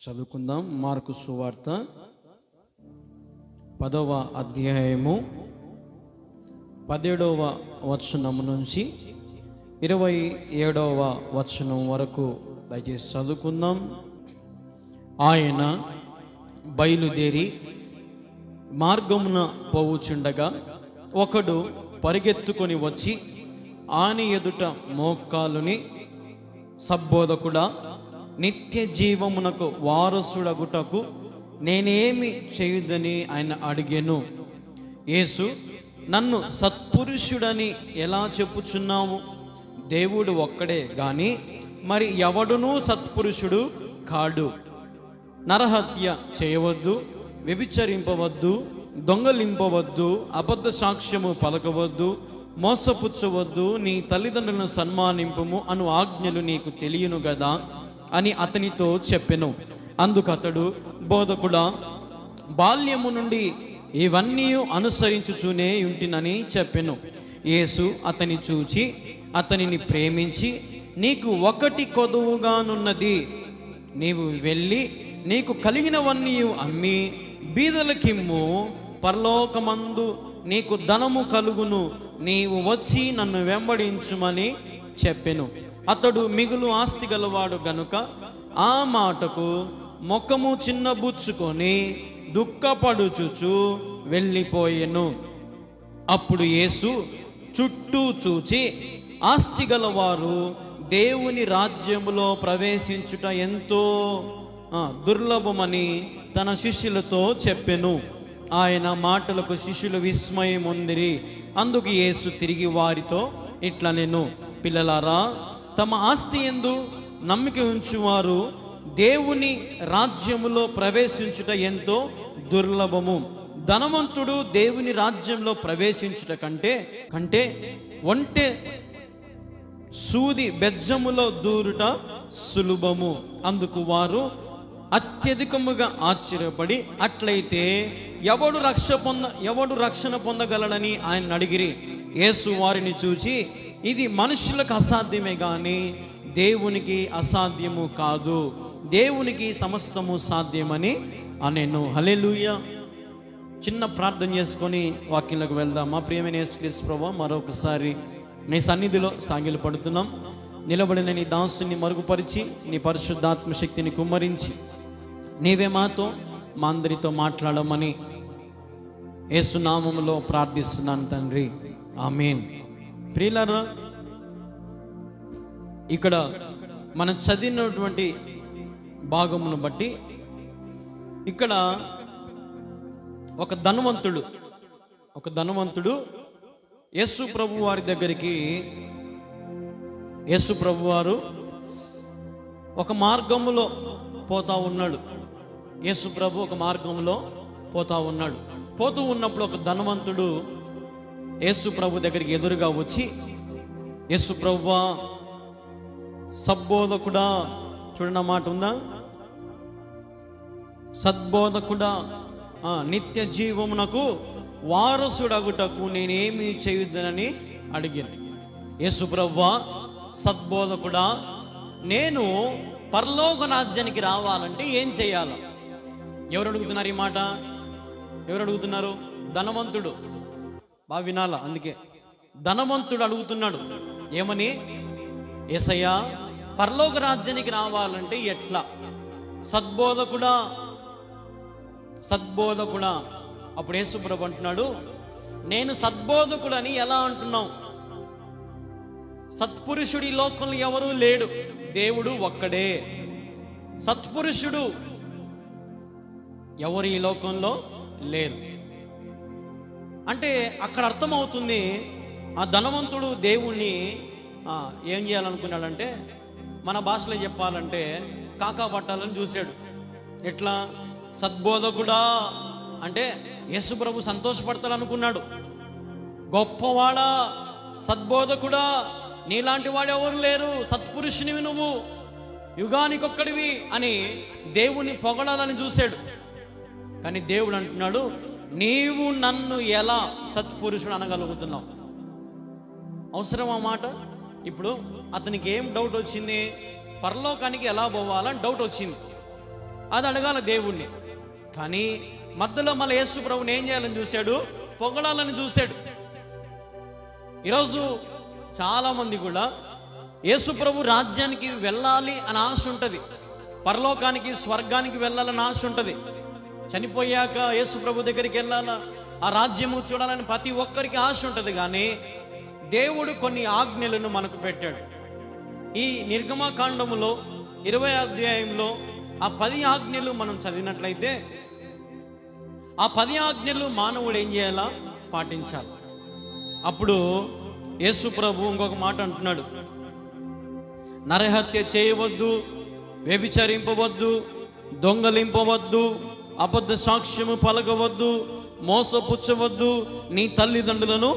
చదువుకుందాం. మార్కు సువార్త 10వ అధ్యాయము 17వ వచనం నుంచి 27వ వచనం వరకు దయచేసి చదువుకుందాం. ఆయన బయలుదేరి మార్గమున పోవుచుండగా ఒకడు పరిగెత్తుకొని వచ్చి ఆని ఎదుట మోకాలుని, సబ్బోధకుడా, నిత్య జీవమునకు వారసుడగుటకు నేనేమి చేయుదని ఆయన అడిగెను. యేసు, నన్ను సత్పురుషుడని ఎలా చెప్పుచున్నావు? దేవుడు ఒక్కడే గాని మరి ఎవడునూ సత్పురుషుడు కాడు. నరహత్య చేయవద్దు, వ్యభిచరింపవద్దు, దొంగలింపవద్దు, అబద్ధ సాక్ష్యము పలకవద్దు, మోసపుచ్చవద్దు, నీ తల్లిదండ్రులను సన్మానింపుము అను ఆజ్ఞలు నీకు తెలియను గదా అని అతనితో చెప్పెను. అందుకతడు, బోధకుడా, బాల్యము నుండి ఇవన్నీ అనుసరించుచూనే ఉంటినని చెప్పెను. యేసు అతని చూచి అతనిని ప్రేమించి, నీకు ఒకటి కొదువుగానున్నది, నీవు వెళ్ళి నీకు కలిగినవన్నీ అమ్మి బీదలకిమ్ము, పరలోకమందు నీకు ధనము కలుగును, నీవు వచ్చి నన్ను వెంబడించుమని చెప్పెను. అతడు మిగులు ఆస్తి గలవాడు గనుక ఆ మాటకు ముఖము చిన్నబుచ్చుకొని దుఃఖపడుచుచు వెళ్ళిపోయెను. అప్పుడు యేసు చుట్టూ చూచి, ఆస్తి గలవారు దేవుని రాజ్యములో ప్రవేశించుట ఎంతో దుర్లభమని తన శిష్యులతో చెప్పెను. ఆయన మాటలకు శిష్యులు విస్మయం ఉందిరి. అందుకు యేసు తిరిగి వారితో ఇట్లా నేను, పిల్లలారా, తమ ఆస్తి యందు నమ్మిక ఉంచువారు దేవుని రాజ్యములో ప్రవేశించుట ఎంతో దుర్లభము. ధనవంతుడు దేవుని రాజ్యంలో ప్రవేశించుట కంటే ఒంటె సూది బెజ్జములో దూరుట సులభము. అందుకు వారు అత్యధికముగా ఆశ్చర్యపడి, అట్లయితే ఎవడు రక్షణ పొందగలడని ఆయన అడిగిరి. యేసు వారిని చూచి, ఇది మనుషులకు అసాధ్యమే కానీ దేవునికి అసాధ్యము కాదు, దేవునికి సమస్తము సాధ్యమని అనెను. హల్లెలూయా. చిన్న ప్రార్థన చేసుకొని వాక్యంలోకి వెళ్దాం. మా ప్రియమైన యేసుక్రీస్తు ప్రభువా, మరొకసారి నీ సన్నిధిలో సాగిలు పడుతున్నాం. నిలబడిన నీ దాసుని మరుగుపరిచి నీ పరిశుద్ధాత్మ శక్తిని కుమ్మరించి నీవే మాతో మా అందరితో మాట్లాడమని యేసు నామములో ప్రార్థిస్తున్నాను తండ్రి, ఆమేన్. ప్రియులారా, ఇక్కడ మనం చదివినటువంటి భాగమును బట్టి ఇక్కడ ఒక ధనవంతుడు యేసు ప్రభు వారి దగ్గరికి, యేసు ప్రభు వారు ఒక మార్గములో పోతా ఉన్నాడు. యేసు ప్రభు ఒక మార్గంలో పోతా ఉన్నాడు. పోతూ ఉన్నప్పుడు ఒక ధనవంతుడు యేసు ప్రభు దగ్గరికి ఎదురుగా వచ్చి, యేసు ప్రభువా, సద్బోధకుడా, చూడన్న మాట ఉందా, సద్బోధకుడా, నిత్య జీవమునకు వారసుడగుటకు నేనేమి చేయుదనని అడిగాను. యేసు ప్రభువా, సద్బోధకుడా, నేను పరలోక రాజ్యానికి రావాలంటే ఏం చేయాలి? ఎవరు అడుగుతున్నారు ఈ మాట? ఎవరు అడుగుతున్నారు? ధనవంతుడు. బాగా వినాలా, అందుకే ధనవంతుడు అడుగుతున్నాడు. ఏమని? యేసయ్యా, పరలోక రాజ్యానికి రావాలంటే ఎట్లా? సద్బోధకుడా. అప్పుడు యేసు ప్రభు అంటున్నాడు, నేను సద్బోధకుడని ఎలా అంటున్నావు? సత్పురుషుడు ఈ లోకంలో ఎవరూ లేడు, దేవుడు ఒక్కడే. సత్పురుషుడు ఎవరు ఈ లోకంలో లేరు అంటే అక్కడ అర్థమవుతుంది, ఆ ధనవంతుడు దేవుణ్ణి ఏం చేయాలనుకున్నాడంటే, మన భాషలో చెప్పాలంటే కాకా పట్టాలని చూశాడు. ఎట్లా? సద్బోధకుడా అంటే యేసు ప్రభు సంతోషపడతాడు అనుకున్నాడు. గొప్పవాడా, సద్బోధకుడా, నీలాంటి వాడు ఎవరు లేరు, సత్పురుషునివి నువ్వు, యుగానికొక్కడివి అని దేవుని పొగడాలని చూశాడు. కానీ దేవుడు అంటున్నాడు, నీవు నన్ను ఎలా సత్పురుషుడు అనగలుగుతున్నావు? అవసరం ఆ మాట? ఇప్పుడు అతనికి ఏం డౌట్ వచ్చింది? పరలోకానికి ఎలా పోవాలని డౌట్ వచ్చింది. అది అడగాల దేవుణ్ణి. కానీ మధ్యలో మళ్ళీ యేసు ప్రభుని ఏం చేయాలని చూశాడు? పొగడాలని చూశాడు. ఈరోజు చాలామంది కూడా యేసు ప్రభు రాజ్యానికి వెళ్ళాలి అని ఆశ ఉంటుంది, పరలోకానికి స్వర్గానికి వెళ్ళాలని ఆశ ఉంటుంది. చనిపోయాక యేసు ప్రభు దగ్గరికి వెళ్ళాలా, ఆ రాజ్యము చూడాలని ప్రతి ఒక్కరికి ఆశ ఉంటుంది. కానీ దేవుడు కొన్ని ఆజ్ఞలను మనకు పెట్టాడు. ఈ నిర్గమకాండములో 20వ అధ్యాయంలో ఆ 10 ఆజ్ఞలు మనం చదివినట్లయితే ఆ 10 ఆజ్ఞలు మానవుడు ఏం చేయాలా? పాటించాలి. అప్పుడు యేసు ప్రభు ఇంకొక మాట అంటున్నాడు, నరహత్య చేయవద్దు, వ్యభిచరింపవద్దు, దొంగలింపవద్దు, అబద్ధ సాక్ష్యము పలకవద్దు, మోసపుచ్చవద్దు, నీ తల్లిదండ్రులను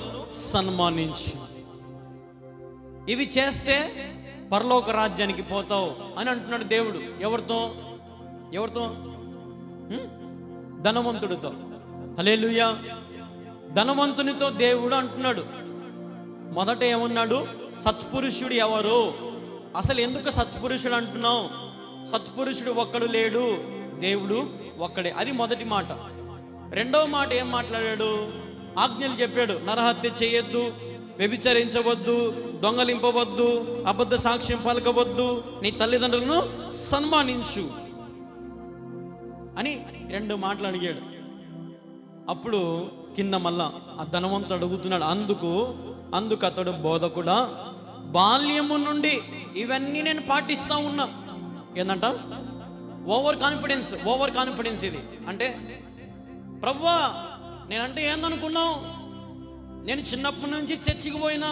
సన్మానించు. ఇవి చేస్తే పరలోక రాజ్యానికి పోతావు అని అంటున్నాడు దేవుడు. ఎవరితో? ధనవంతుడితో. హల్లెలూయా. ధనవంతునితో దేవుడు అంటున్నాడు. మొదట ఏమన్నాడు? సత్పురుషుడు ఎవరు? అసలు ఎందుకు సత్పురుషుడు అంటున్నావు? సత్పురుషుడు ఒక్కడు లేడు, దేవుడు ఒక్కడే. అది మొదటి మాట. రెండవ మాట ఏం మాట్లాడాడు? ఆజ్ఞలు చెప్పాడు. నరహత్య చేయొద్దు, వ్యభిచరించవద్దు, దొంగలింపవద్దు, అబద్ధ సాక్ష్యం పలకవద్దు, నీ తల్లిదండ్రులను సన్మానించు అని 2 మాటలు అడిగాడు. అప్పుడు కింద మళ్ళా ఆ ధనవంతుడు అడుగుతున్నాడు. అందుకు అతడు, బోధకుడా, బాల్యము నుండి ఇవన్నీ నేను పాటిస్తూ ఉన్నా. ఏంటంట? Over confidence. ఇది అంటే, ప్రభువా నేనంటే ఏందనుకున్నావు? నేను చిన్నప్పటి నుంచి చర్చికి పోయినా,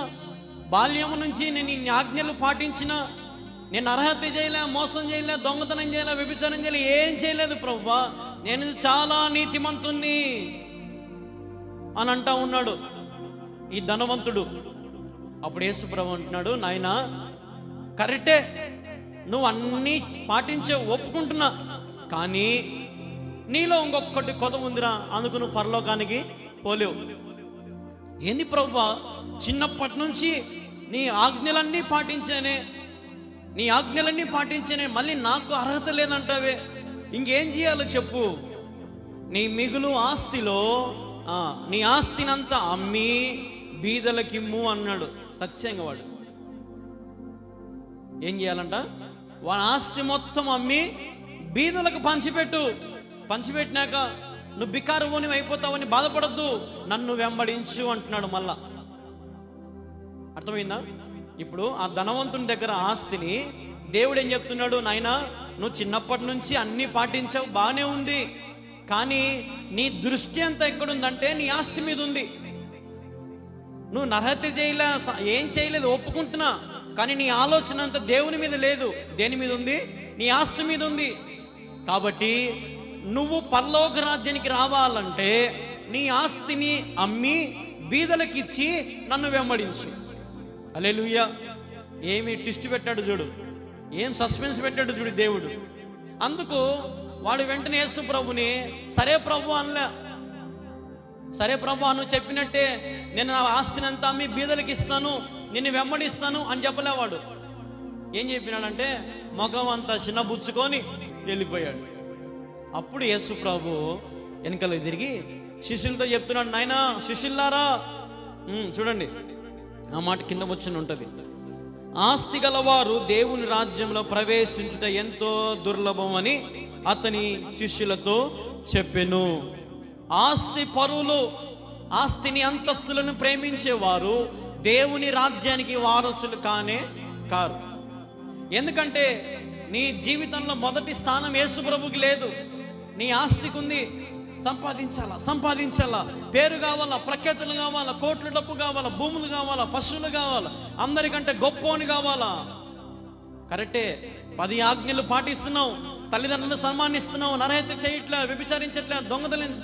బాల్యము నుంచి నేను ఈ ఆజ్ఞలు పాటించిన, నేను అర్హత చేయలే, మోసం చేయలే, దొంగతనం చేయలే, వ్యభిచారం చేయలే, ఏం చేయలేదు ప్రభువా, నేను చాలా నీతిమంతుణ్ణి అని అంటా ఉన్నాడు ఈ ధనవంతుడు. అప్పుడు యేసు ప్రభు అంటున్నాడు, నాయనా కరెక్టే, నువ్వు అన్నీ పాటించే ఒప్పుకుంటున్నా, కానీ నీలో ఇంకొకటి కొద ఉందిరా, అందుకు నువ్వు పరలోకానికి పోలేవు. ఏంది ప్రభువా, చిన్నప్పటి నుంచి నీ ఆజ్ఞలన్నీ పాటించానే, మళ్ళీ నాకు అర్హత లేదంటావే, ఇంకేం చేయాలో చెప్పు. నీ మిగులు ఆస్తిలో నీ ఆస్తినంతా అమ్మి బీదలకిమ్ము అన్నాడు. సత్యంగా వాడు ఏం చేయాలంట? వాడి ఆస్తి మొత్తం అమ్మి బీదలకు పంచిపెట్టినాక నువ్వు బికారుని అయిపోతావని బాధపడద్దు, నన్ను వెంబడించు అంటున్నాడు. మళ్ళా అర్థమైందా? ఇప్పుడు ఆ ధనవంతుని దగ్గర ఆస్తిని దేవుడు ఏం చెప్తున్నాడు? నాయనా నువ్వు చిన్నప్పటి నుంచి అన్నీ పాటించావు, బాగానే ఉంది, కానీ నీ దృష్టి అంతా ఎక్కడుందంటే నీ ఆస్తి మీద ఉంది. నువ్వు నరహత్య చేయలే, ఏం చేయలేదు, ఒప్పుకుంటున్నా, కానీ నీ ఆలోచన అంతా దేవుని మీద లేదు. దేని మీద ఉంది? నీ ఆస్తి మీద ఉంది. కాబట్టి నువ్వు పరలోక రాజ్యానికి రావాలంటే నీ ఆస్తిని అమ్మి బీదలకిచ్చి నన్ను వెంబడించు. హల్లెలూయా. ఏమి ట్విస్ట్ పెట్టాడు చూడు, ఏం సస్పెన్స్ పెట్టాడు చూడు దేవుడు. అందుకు వాడు వెంటనే యేసు ప్రభుని సరే ప్రభు అనలే. సరే ప్రభు నువ్వు చెప్పినట్టే నేను నా ఆస్తిని అంతా అమ్మి బీదలకి ఇస్తాను, నిన్ను వెంబడిస్తాను అని చెప్పలే. వాడు ఏం చెప్పినాడంటే మొగం అంతా చిన్నబుచ్చుకొని వెళ్ళిపోయాడు. అప్పుడు యేసు ప్రభు వెనకాల తిరిగి శిష్యులతో చెప్తున్నాడు, నాయనా శిష్యులారా, చూడండి ఆ మాట కింద వచ్చిన ఉంటుంది, ఆస్తి గలవారు దేవుని రాజ్యంలో ప్రవేశించుట ఎంతో దుర్లభం అని అతని శిష్యులతో చెప్పెను. ఆస్తి పరులు, ఆస్తిని అంతస్తులను ప్రేమించేవారు దేవుని రాజ్యానికి వారసులు కారు. ఎందుకంటే నీ జీవితంలో మొదటి స్థానం యేసు ప్రభుకి లేదు, నీ ఆస్తికి ఉంది. సంపాదించాలా, పేరు కావాలా, ప్రఖ్యాతులు కావాలా, కోట్ల డబ్బు కావాలా, భూములు కావాలా, పశువులు కావాలా, అందరికంటే గొప్పని కావాలా. కరెక్టే, 10 ఆజ్ఞలు పాటిస్తున్నావు, తల్లిదండ్రులను సన్మానిస్తున్నావు, నరహత్య చేయట్లా, వ్యభిచారించట్లా,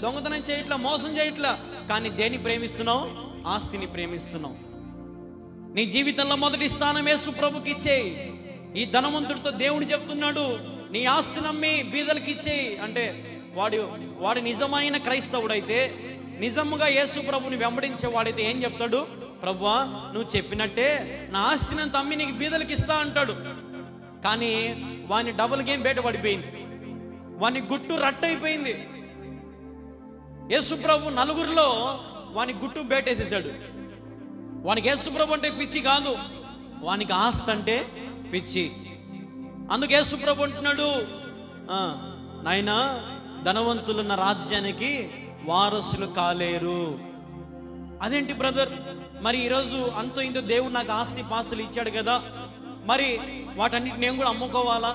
దొంగతనం చేయట్లా, మోసం చేయట్లా, కానీ దేన్ని ప్రేమిస్తున్నావు? ఆస్తిని ప్రేమిస్తున్నావు. నీ జీవితంలో మొదటి స్థానం యేసు ప్రభుకి ఇచ్చేయి. ఈ ధనవంతుడితో దేవుడు చెప్తున్నాడు, నీ ఆస్తి నమ్మి బీదలకి ఇచ్చేయి అంటే వాడు నిజమైన క్రైస్తవుడైతే, నిజముగా యేసు ప్రభుని వెంబడించే వాడైతే ఏం చెప్తాడు? ప్రభువా నువ్వు చెప్పినట్టే నా ఆస్తిని అంత అమ్మి నీకు బీదలకి ఇస్తా అంటాడు. కానీ వాని డబుల్ గేమ్ బయట పడిపోయింది. వాని గుట్టు రట్టయిపోయింది. యేసుప్రభు నలుగురిలో వాని గుట్టు బేటేసేసాడు. వానికి యేసుప్రభు అంటే పిచ్చి కాదు, వానికి ఆస్తి అంటే పిచ్చి. అందుకు యేసుప్రభు అంటున్నాడు, నాయనా ధనవంతులున్న రాజ్యానికి వారసులు కాలేరు. అదేంటి బ్రదర్, మరి ఈరోజు అంతో ఇంతో దేవుడు నాకు ఆస్తి పాస్తులు ఇచ్చాడు కదా, మరి వాటన్నిటి నేను కూడా అమ్ముకోవాలా,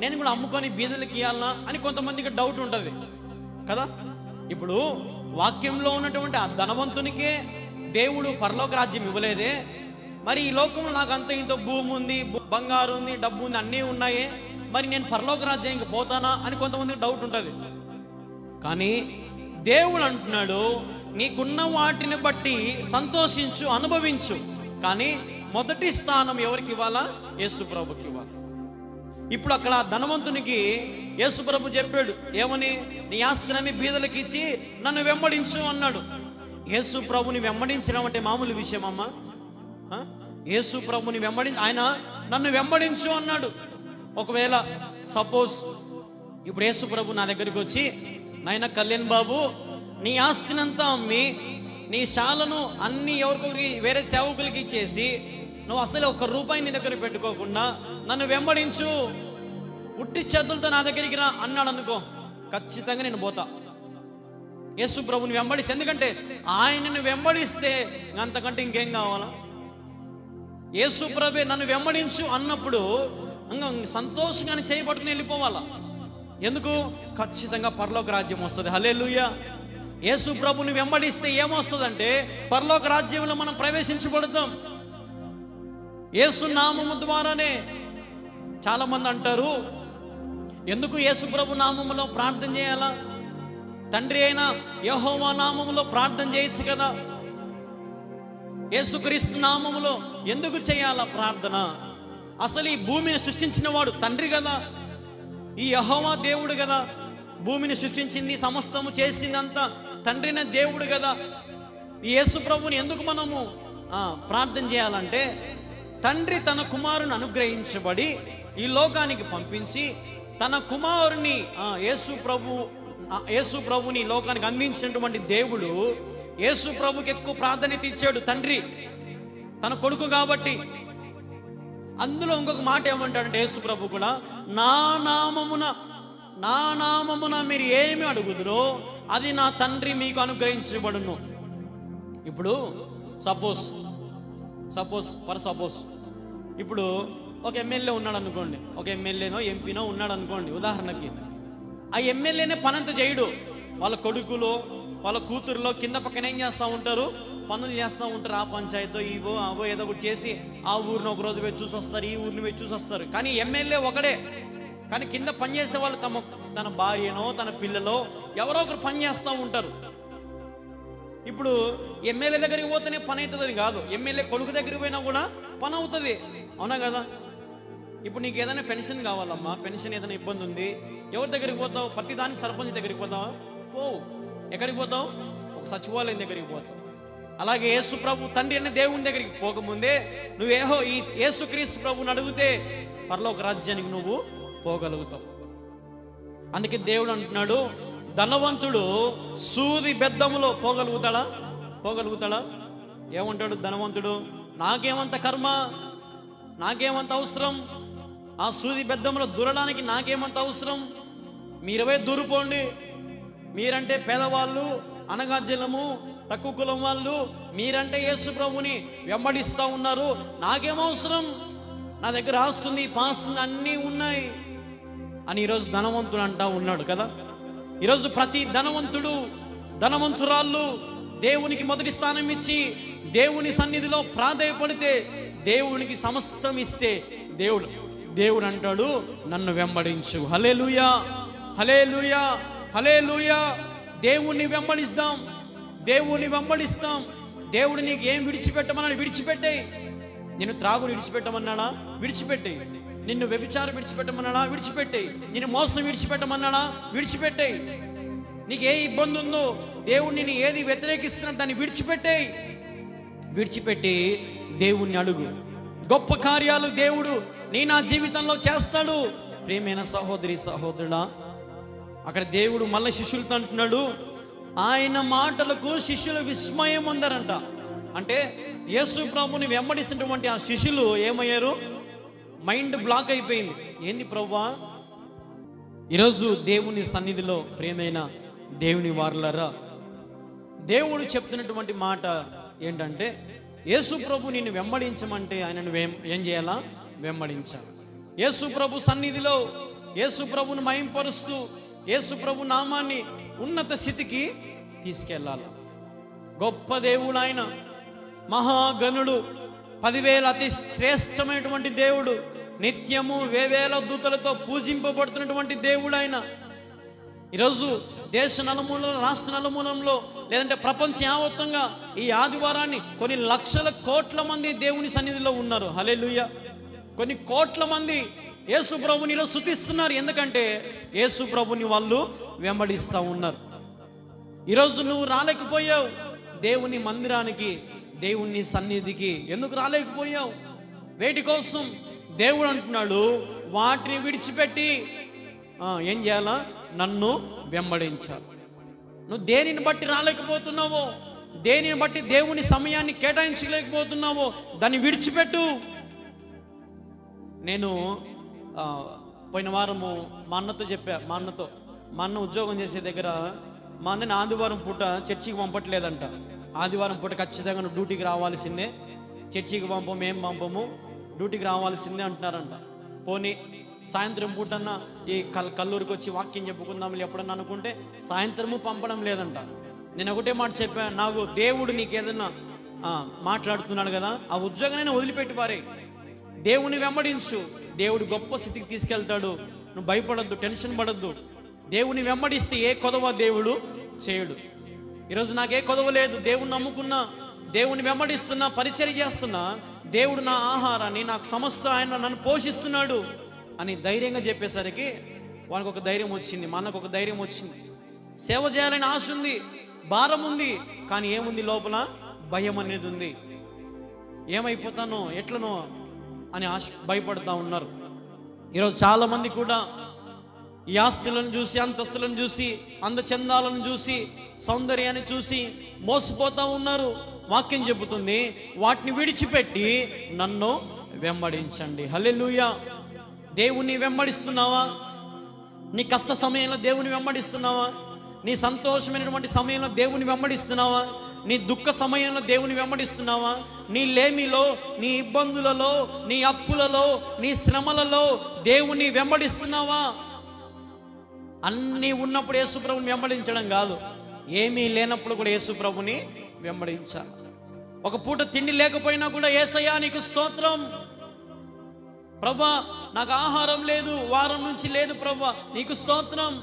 నేను కూడా అమ్ముకొని బీదలకు ఇవ్వాలనా అని కొంతమందికి డౌట్ ఉంటుంది కదా. ఇప్పుడు వాక్యంలో ఉన్నటువంటి ఆ ధనవంతునికే దేవుడు పరలోక రాజ్యం ఇవ్వలేదే, మరి ఈ లోకంలో నాకు అంత ఇంత భూమి ఉంది, బంగారు ఉంది, డబ్బు ఉంది, అన్నీ ఉన్నాయే, మరి నేను పరలోక రాజ్యానికి పోతానా అని కొంతమందికి డౌట్ ఉంటుంది. కానీ దేవుడు అంటున్నాడు, నీకున్న వాటిని బట్టి సంతోషించు, అనుభవించు, కానీ మొదటి స్థానం ఎవరికి ఇవ్వాలా? యేసుప్రభుకి ఇవ్వాలి. ఇప్పుడు అక్కడ ధనవంతునికి యేసుప్రభు చెప్పాడు ఏమని, నీ ఆస్తిని బీదలకు ఇచ్చి నన్ను వెంబడించు అన్నాడు. యేసుప్రభుని వెంబడించడం అంటే మామూలు విషయం అమ్మా? యేసుప్రభుని ఆయన నన్ను వెంబడించు అన్నాడు. ఒకవేళ సపోజ్ ఇప్పుడు యేసుప్రభు నా దగ్గరికి వచ్చి, నాయన కళ్యాణ్ బాబు, నీ ఆస్తినంతా అమ్మి నీ శాలను అన్ని ఎవరికొకరికి వేరే సేవకులకి ఇచ్చేసి నువ్వు అసలు ₹1 నీ దగ్గర పెట్టుకోకుండా నన్ను వెంబడించు, ఉట్టి చేతులతో నా దగ్గరికి రా అన్నాడు అనుకో, ఖచ్చితంగా నేను పోతా యేసు ప్రభుని వెంబడిస్తే. ఎందుకంటే ఆయనను వెంబడిస్తే అంతకంటే ఇంకేం కావాలా? యేసు ప్రభే నన్ను వెంబడించు అన్నప్పుడు సంతోషంగానే చేయబట్టుకుని వెళ్ళిపోవాలా. ఎందుకు? ఖచ్చితంగా పరలోక రాజ్యం వస్తుంది. హల్లెలూయా. యేసు ప్రభుని వెంబడిస్తే ఏమొస్తుందంటే పరలోక రాజ్యంలో మనం ప్రవేశించబడతాం. యేసు నామము ద్వారానే. చాలా మంది అంటారు, ఎందుకు యేసు ప్రభు నామములో ప్రార్థన చేయాలా? తండ్రి అయిన యెహోవా నామములో ప్రార్థన చేయొచ్చు కదా. యేసుక్రీస్తు నామములో ఎందుకు చేయాలా ప్రార్థన? అసలు ఈ భూమిని సృష్టించిన వాడు తండ్రి కదా, ఈ యెహోవా దేవుడు కదా, భూమిని సృష్టించింది, సమస్తము చేసిందంతా తండ్రిన దేవుడు కదా. ఈ యేసు ప్రభుని ఎందుకు మనము ప్రార్థన చేయాలంటే, తండ్రి తన కుమారుని అనుగ్రహించబడి ఈ లోకానికి పంపించి తన కుమారుని యేసు ప్రభుని లోకానికి అందించినటువంటి దేవుడు యేసు ప్రభుకి ఎక్కువ ప్రాధాన్యత ఇచ్చాడు తండ్రి, తన కొడుకు కాబట్టి. అందులో ఇంకొక మాట ఏమంటాడంటే యేసు ప్రభు కూడా, నా నామమున మీరు ఏమి అడుగుదురో అది నా తండ్రి మీకు అనుగ్రహించబడును. ఇప్పుడు సపోజ్ ఇప్పుడు ఒక ఎమ్మెల్యే ఉన్నాడు అనుకోండి, ఒక ఎమ్మెల్యేనో ఎంపీనో ఉన్నాడు అనుకోండి ఉదాహరణకి. ఆ ఎమ్మెల్యేనే పనంత చేయడు, వాళ్ళ కొడుకులో వాళ్ళ కూతురులో కింద పక్కన ఏం చేస్తూ ఉంటారు, పనులు చేస్తూ ఉంటారు. ఆ పంచాయతీ ఇవో అవో ఏదో ఒకటి చేసి ఆ ఊరిని ఒక రోజు పోయి చూసి వస్తారు, ఈ ఊరిని పోయి చూసి వస్తారు. కానీ ఎమ్మెల్యే ఒకడే, కానీ కింద పనిచేసే వాళ్ళు తన భార్యనో తన పిల్లలో ఎవరో ఒకరు పని చేస్తూ ఉంటారు. ఇప్పుడు ఎమ్మెల్యే దగ్గరికి పోతేనే పని అవుతుందని కాదు, ఎమ్మెల్యే కొడుకు దగ్గరికి పోయినా కూడా పని అవుతుంది. అవునా కదా? ఇప్పుడు నీకు ఏదైనా పెన్షన్ కావాలమ్మా, పెన్షన్ ఏదైనా ఇబ్బంది ఉంది, ఎవరి దగ్గరికి పోతావు? ప్రతి దానికి సర్పంచ్ దగ్గరికి పోతావా? పోవు. ఎక్కడికి పోతావు? ఒక సచివాలయం దగ్గరికి పోతావు. అలాగే యేసు ప్రభు తండ్రి అనే దేవుని దగ్గరికి పోకముందే నువ్వు ఈ యేసుక్రీస్తు ప్రభుని అడిగితే పరలోక రాజ్యానికి నువ్వు పోగలుగుతావు. అందుకే దేవుడు అంటున్నాడు, ధనవంతుడు సూది బెద్దములో పోగలుగుతాడా? ఏమంటాడు ధనవంతుడు? నాకేమంత కర్మ, నాకేమంత అవసరం, ఆ సూది బెద్దములో దూరడానికి నాకేమంత అవసరం? మీరవే దూరిపోండి, మీరంటే పేదవాళ్ళు, అనగాజలము, తక్కువ కులం వాళ్ళు, మీరంటే యేసు ప్రభుని వెంబడిస్తూ ఉన్నారు, నాకేమవసరం, నా దగ్గర ఆస్తుంది పాస్తుంది అన్నీ ఉన్నాయి అని ఈరోజు ధనవంతుడు అంటా ఉన్నాడు కదా. ఈరోజు ప్రతి ధనవంతురాళ్ళు దేవునికి మొదటి స్థానం ఇచ్చి దేవుని సన్నిధిలో ప్రాధేయపడితే, దేవునికి సమస్తం ఇస్తే దేవుడు అంటాడు, నన్ను వెంబడించు. హల్లెలూయా, హల్లెలూయా, హల్లెలూయా. దేవుణ్ణి వెంబడిస్తాం. దేవుడు నీకు ఏం విడిచిపెట్టమన్నాడు? విడిచిపెట్టేయి. నిన్ను త్రాగుని విడిచిపెట్టమన్నాడా? విడిచిపెట్టేయి. నిన్ను వ్యభిచారం విడిచిపెట్టమన్నాడా? విడిచిపెట్టేయి. నిన్ను మోసం విడిచిపెట్టమన్నాడా? విడిచిపెట్టేయి. నీకు ఏ ఇబ్బంది ఉందో, దేవుడు నిన్ను ఏది వ్యతిరేకిస్తున్నాడు దాన్ని విడిచిపెట్టి దేవుణ్ణి అడుగు. గొప్ప కార్యాలు దేవుడు నా జీవితంలో చేస్తాడు. ప్రియమైన సహోదరి సహోదరుడా, అక్కడ దేవుడు మళ్ళీ శిష్యులతో అంటున్నాడు, ఆయన మాటలకు శిష్యులు విస్మయం ఉందరంట. అంటే యేసు ప్రభుని వెంబడిస్తున్నటువంటి ఆ శిష్యులు ఏమయ్యారు? మైండ్ బ్లాక్ అయిపోయింది. ఏంది ప్రభువా? ఈరోజు దేవుని సన్నిధిలో ప్రియమైన దేవుని వారలారా, దేవుడు చెప్తున్నటువంటి మాట ఏంటంటే, యేసు ప్రభు నిన్ను వెంబడించమంటే ఆయనను ఏం చేయాలా? వెంబడించాలి. యేసు ప్రభు సన్నిధిలో యేసు ప్రభును మహింపరుస్తూ యేసు ప్రభు నామాన్ని ఉన్నత స్థితికి తీసుకెళ్ళాలి. గొప్ప దేవుడు ఆయన, మహాగణుడు, 10,000 అతి శ్రేష్టమైనటువంటి దేవుడు, నిత్యము వేవేల దూతలతో పూజింపబడుతున్నటువంటి దేవుడు ఆయన. ఈరోజు దేశ నలుమూలలో, రాష్ట్ర నలుమూలంలో, లేదంటే ప్రపంచ యావత్తంగా ఈ ఆదివారాన్ని కొన్ని లక్షల కోట్ల మంది దేవుని సన్నిధిలో ఉన్నారు. హల్లెలూయా. కొన్ని కోట్ల మంది యేసు ప్రభుని ఈరోజు స్తుతిస్తున్నారు. ఎందుకంటే యేసు ప్రభుని వాళ్ళు వెంబడిస్తూ ఉన్నారు. ఈరోజు నువ్వు రాలేకపోయావు దేవుని మందిరానికి, దేవుని సన్నిధికి. ఎందుకు రాలేకపోయావు? వేటి కోసం? దేవుడు అంటున్నాడు, వాటిని విడిచిపెట్టి ఏం చేయాలా? నన్ను వెంబడించాలి. నువ్వు దేనిని బట్టి రాలేకపోతున్నావో, దేనిని బట్టి దేవుని సమయాన్ని కేటాయించలేకపోతున్నావో దాన్ని విడిచిపెట్టు. నేను పోయిన వారము మా అన్నతో చెప్పా. మా అన్న ఉద్యోగం చేసే దగ్గర మా అన్నని ఆదివారం పూట చర్చికి పంపట్లేదంట. ఆదివారం పూట ఖచ్చితంగా నువ్వు డ్యూటీకి రావాల్సిందే, చర్చికి పంపము, ఏం పంపము, డ్యూటీకి రావాల్సిందే అంటున్నారంట. పోనీ సాయంత్రం పూటన్నా ఈ కల్లూరికి వచ్చి వాక్యం చెప్పుకుందాం ఎప్పుడన్నా అనుకుంటే సాయంత్రము పంపడం లేదంట. నేను ఒకటే మాట చెప్పాను, నాకు దేవుడు నీకు ఏదన్నా మాట్లాడుతున్నాడు కదా, ఆ ఉద్యోగాన్ని వదిలిపెట్టి పారే, దేవుని వెంబడించు. దేవుడు గొప్ప స్థితికి తీసుకెళ్తాడు. నువ్వు భయపడద్దు, టెన్షన్ పడద్దు. దేవుని వెంబడిస్తే ఏ కొదవ దేవుడు చేయడు. ఈరోజు నాకే కొదవ లేదు, దేవుని నమ్ముకున్నా, దేవుని వెంబడిస్తున్నా, పరిచర్య చేస్తున్నా, దేవుడు నా ఆహారాన్ని, నాకు సమస్త ఆయన నన్ను పోషిస్తున్నాడు అని ధైర్యంగా చెప్పేసరికి వానికి ఒక ధైర్యం వచ్చింది, మా అన్నకు ఒక ధైర్యం వచ్చింది. సేవ చేయాలని ఆశ ఉంది, భారం ఉంది, కానీ ఏముంది లోపల? భయం అనేది ఉంది. ఏమైపోతానో, ఎట్లనో అని భయపడుతూ ఉన్నారు. ఈరోజు చాలామంది కూడా ఈ ఆస్తులను చూసి, అంతస్తులను చూసి, అందచందాలను చూసి, సౌందర్యాన్ని చూసి మోసపోతూ ఉన్నారు. వాక్యం చెబుతుంది, వాటిని విడిచిపెట్టి నన్ను వెంబడించండి. హల్లెలూయా. దేవుని వెంబడిస్తున్నావా? నీ కష్ట సమయంలో దేవుని వెంబడిస్తున్నావా? నీ సంతోషమైనటువంటి సమయంలో దేవుని వెంబడిస్తున్నావా? నీ దుఃఖ సమయంలో దేవుని వెంబడిస్తున్నావా? నీ లేమిలో, నీ ఇబ్బందులలో, నీ అప్పులలో, నీ శ్రమలలో దేవుని వెంబడిస్తున్నావా? అన్నీ ఉన్నప్పుడు యేసుప్రభుని వెంబడించడం కాదు, ఏమీ లేనప్పుడు కూడా యేసుప్రభుని వెంబడించాలి. ఒక పూట తిండి లేకపోయినా కూడా యేసయ్యా నీకు స్తోత్రం, ప్రభా నాకు ఆహారం లేదు, వారం నుంచి లేదు ప్రభా, నీకు స్తోత్రం.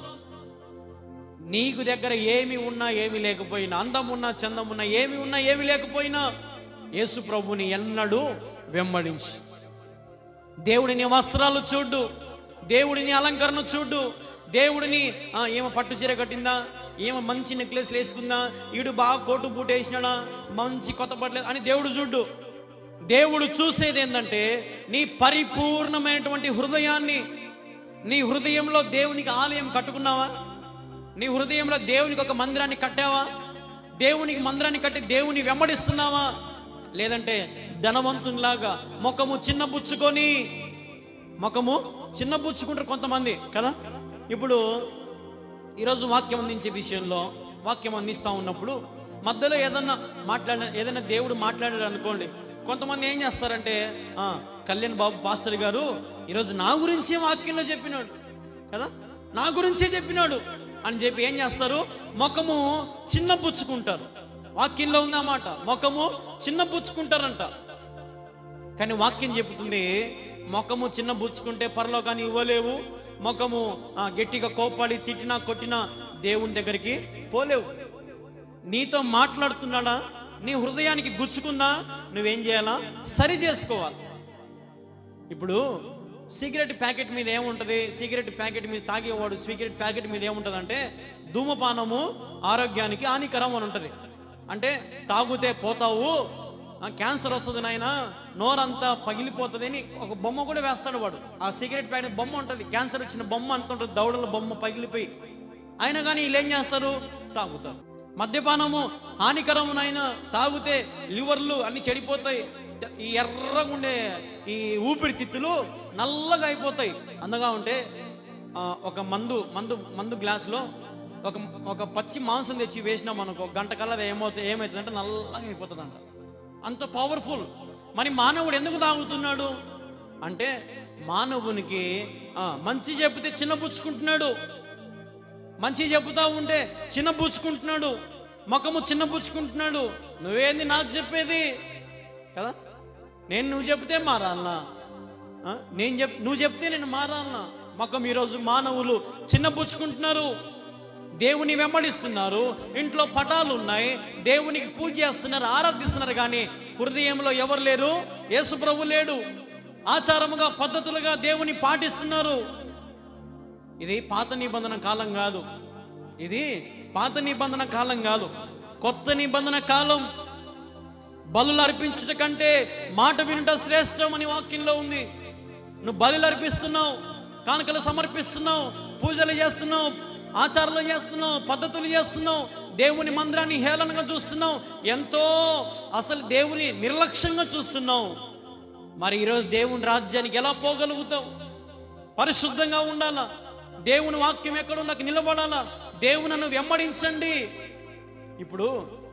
నీకు దగ్గర ఏమి ఉన్నా ఏమి లేకపోయినా, అందం ఉన్నా చందం ఉన్నా, ఏమి ఉన్నా ఏమి లేకపోయినా యేసు ప్రభుని ఎన్నడూ వెంబడించి, దేవుడిని వస్త్రాలు చూడు, దేవుడిని అలంకరణ చూడు, దేవుడిని ఏమో పట్టు చీర కట్టిందా, ఏమో మంచి నెక్లెస్లు వేసుకుందా, ఈడు బాగా కోటు బూట వేసినాడా, మంచి కొత్త బట్టలు అని దేవుడు చూడు. దేవుడు చూసేది ఏంటంటే నీ పరిపూర్ణమైనటువంటి హృదయాన్ని. నీ హృదయంలో దేవునికి ఆలయం కట్టుకున్నావా? నీ హృదయంలో దేవునికి ఒక మందిరాన్ని కట్టావా? దేవునికి మందిరాన్ని కట్టి దేవుని వెంబడిస్తున్నావా? లేదంటే ధనవంతునిలాగా ముఖము చిన్నబుచ్చుకుంటారు కొంతమంది కదా. ఇప్పుడు ఈరోజు వాక్యం అందించే విషయంలో, వాక్యం అందిస్తూ ఉన్నప్పుడు మధ్యలో ఏదైనా దేవుడు మాట్లాడాడు అనుకోండి, కొంతమంది ఏం చేస్తారంటే, కళ్యాణ్ బాబు పాస్టర్ గారు ఈరోజు నా గురించే వాక్యంలో చెప్పినాడు కదా, నా గురించే చెప్పినాడు అని చెప్పి ఏం చేస్తారు? ముఖము చిన్నపుచ్చుకుంటారు. వాక్యంలో ఉందన్నమాట, ముఖము చిన్నపుచ్చుకుంటారంట. కానీ వాక్యం చెబుతుంది, ముఖము చిన్నపుచ్చుకుంటే పరలోకాన్ని ఇవ్వలేవు, ముఖము గట్టిగా కోపాడి తిట్టినా కొట్టినా దేవుని దగ్గరికి పోలేవు. నీతో మాట్లాడుతున్నాడా? నీ హృదయానికి గుచ్చుకుందా? నువ్వేం చేయాలా? సరి చేసుకోవాలి. ఇప్పుడు సిగరెట్ ప్యాకెట్ మీద ఏముంటుంది? సిగరెట్ ప్యాకెట్ మీద తాగేవాడు సిగరెట్ ప్యాకెట్ మీద ఏముంటుంది అంటే, ధూమపానము ఆరోగ్యానికి హానికరం అని ఉంటుంది. అంటే తాగుతే పోతావు, క్యాన్సర్ వస్తుంది నాయన, నోరంతా పగిలిపోతుంది అని ఒక బొమ్మ కూడా వేస్తాడు వాడు. ఆ సిగరెట్ ప్యాకెట్ బొమ్మ ఉంటుంది, క్యాన్సర్ వచ్చిన బొమ్మ అంత ఉంటుంది, దవడల బొమ్మ పగిలిపోయి అయినా కానీ వీళ్ళు ఏం చేస్తారు? తాగుతారు. మద్యపానము హానికరమునైనా తాగితే లివర్లు అన్ని చెడిపోతాయి. ఈ ఎర్రగా ఉండే ఈ ఊపిరితిత్తులు నల్లగా అయిపోతాయి. అందగా ఉంటే ఒక మందు గ్లాసులో ఒక పచ్చి మాంసం తెచ్చి వేసినాం అనుకో, గంట కల్లా ఏమవుతుందంటే నల్లగా అయిపోతుందంట. అంత పవర్ఫుల్. మరి మానవుడు ఎందుకు తాగుతున్నాడు అంటే, మానవునికి మంచి చెప్తే చిన్నపుచ్చుకుంటున్నాడు, మంచి చెబుతా ఉంటే చిన్నపుచ్చుకుంటున్నాడు, ముఖము చిన్నపుచ్చుకుంటున్నాడు. నువ్వేంది నాకు చెప్పేది కదా, నువ్వు చెప్తే మారాలనా, నువ్వు చెప్తే నేను మారాలనా? ముఖం ఈరోజు మానవులు చిన్నపుచ్చుకుంటున్నారు, దేవుని వెంబడిస్తున్నారు, ఇంట్లో పటాలు ఉన్నాయి, దేవునికి పూజ చేస్తున్నారు, ఆరాధిస్తున్నారు, కానీ హృదయంలో ఎవరు లేరు? యేసు ప్రభు లేడు. ఆచారముగా పద్ధతులుగా దేవుని పాటిస్తున్నారు. ఇది పాత నిబంధన కాలం కాదు, ఇది పాత నిబంధన కాలం కాదు, కొత్త నిబంధన కాలం. బలులు అర్పించుట కంటే మాట వినుట శ్రేష్టం అని వాక్యంలో ఉంది. నువ్వు బలులు అర్పిస్తున్నావు, కానుకలు సమర్పిస్తున్నావు, పూజలు చేస్తున్నావు, ఆచారాలు చేస్తున్నావు, పద్ధతులు చేస్తున్నావు, దేవుని మందిరాన్ని హేళనగా చూస్తున్నావు, ఎంతో అసలు దేవుని నిర్లక్ష్యంగా చూస్తున్నావు. మరి ఈరోజు దేవుని రాజ్యానికి ఎలా పోగలుగుతావు? పరిశుద్ధంగా ఉండాలా, దేవుని వాక్యం ఎక్కడో నాకు నిలబడాలా, దేవుని వెంబడించండి. ఇప్పుడు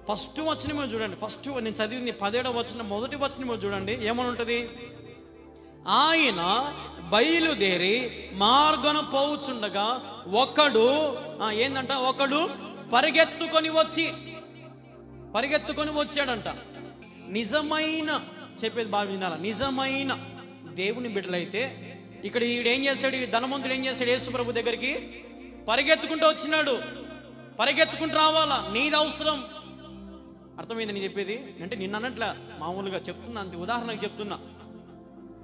ఫస్ట్ వచనమో చూడండి, ఫస్ట్ నేను చదివింది 17వ వచనం, మొదటి వచనమో చూడండి, ఏమని ఉంటుంది? ఆయన బయలుదేరి మార్గన పోవుచుండగా ఒకడు పరిగెత్తుకొని వచ్చాడంట. నిజమైన చెప్పేది బాగా వినాల, నిజమైన దేవుని బిడ్డలైతే ఇక్కడ ఈడేం చేశాడు? ఈ ధనవంతుడు ఏం చేశాడు? యేసు ప్రభు దగ్గరికి పరిగెత్తుకుంటూ వచ్చినాడు. పరిగెత్తుకుంటూ రావాలా, నీది అవసరం. అర్థమైంది నేను చెప్పేది అంటే? నిన్న అన్నట్ల మామూలుగా చెప్తున్నా, అంతే ఉదాహరణకు చెప్తున్నా.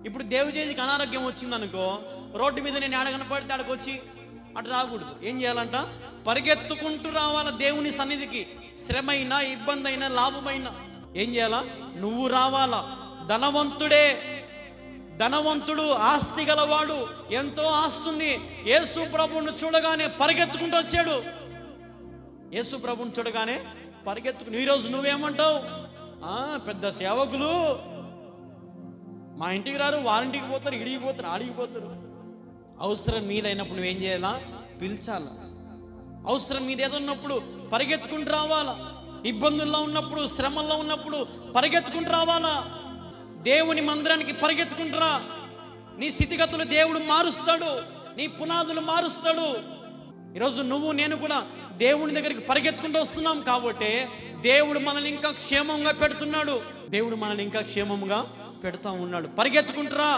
ఇప్పుడు దేవుచేజికి అనారోగ్యం వచ్చింది అనుకో, రోడ్డు మీద నేను కనపడితే ఆడకు వచ్చి అటు రాకూడదు. ఏం చేయాలంట? పరిగెత్తుకుంటూ రావాలా దేవుని సన్నిధికి. శ్రమైనా, ఇబ్బంది అయినా, లాభమైనా ఏం చేయాలా? నువ్వు రావాలా. ధనవంతుడు ఆస్తి గలవాడు, ఎంతో ఆస్తుంది. యేసు ప్రభువును చూడగానే పరిగెత్తుకుంటూ వచ్చాడు. యేసు ప్రభువును చూడగానే పరిగెత్తుకుని, ఈరోజు నువ్వేమంటావు? పెద్ద సేవకులు మా ఇంటికి రారు, వారింటికి పోతారు, ఇడికి పోతారు, ఆడికి పోతారు. అవసరం మీదైనప్పుడు నువ్వేం చేయాలా? పిలిచాలా. అవసరం మీద ఏదన్నప్పుడు పరిగెత్తుకుంటూ రావాలా. ఇబ్బందుల్లో ఉన్నప్పుడు, శ్రమల్లో ఉన్నప్పుడు పరిగెత్తుకుంటూ రావాలా. దేవుని మందిరానికి పరిగెత్తుకుంటురా. నీ స్థితిగతులు దేవుడు మారుస్తాడు, నీ పునాదులు మారుస్తాడు. ఈరోజు నువ్వు నేను కూడా దేవుని దగ్గరికి పరిగెత్తుకుంటూ వస్తున్నాం కాబట్టి దేవుడు మనల్ని ఇంకా క్షేమంగా పెడుతున్నాడు. దేవుడు మనల్ని ఇంకా క్షేమంగా పెడతా ఉన్నాడు. పరిగెత్తుకుంటురా.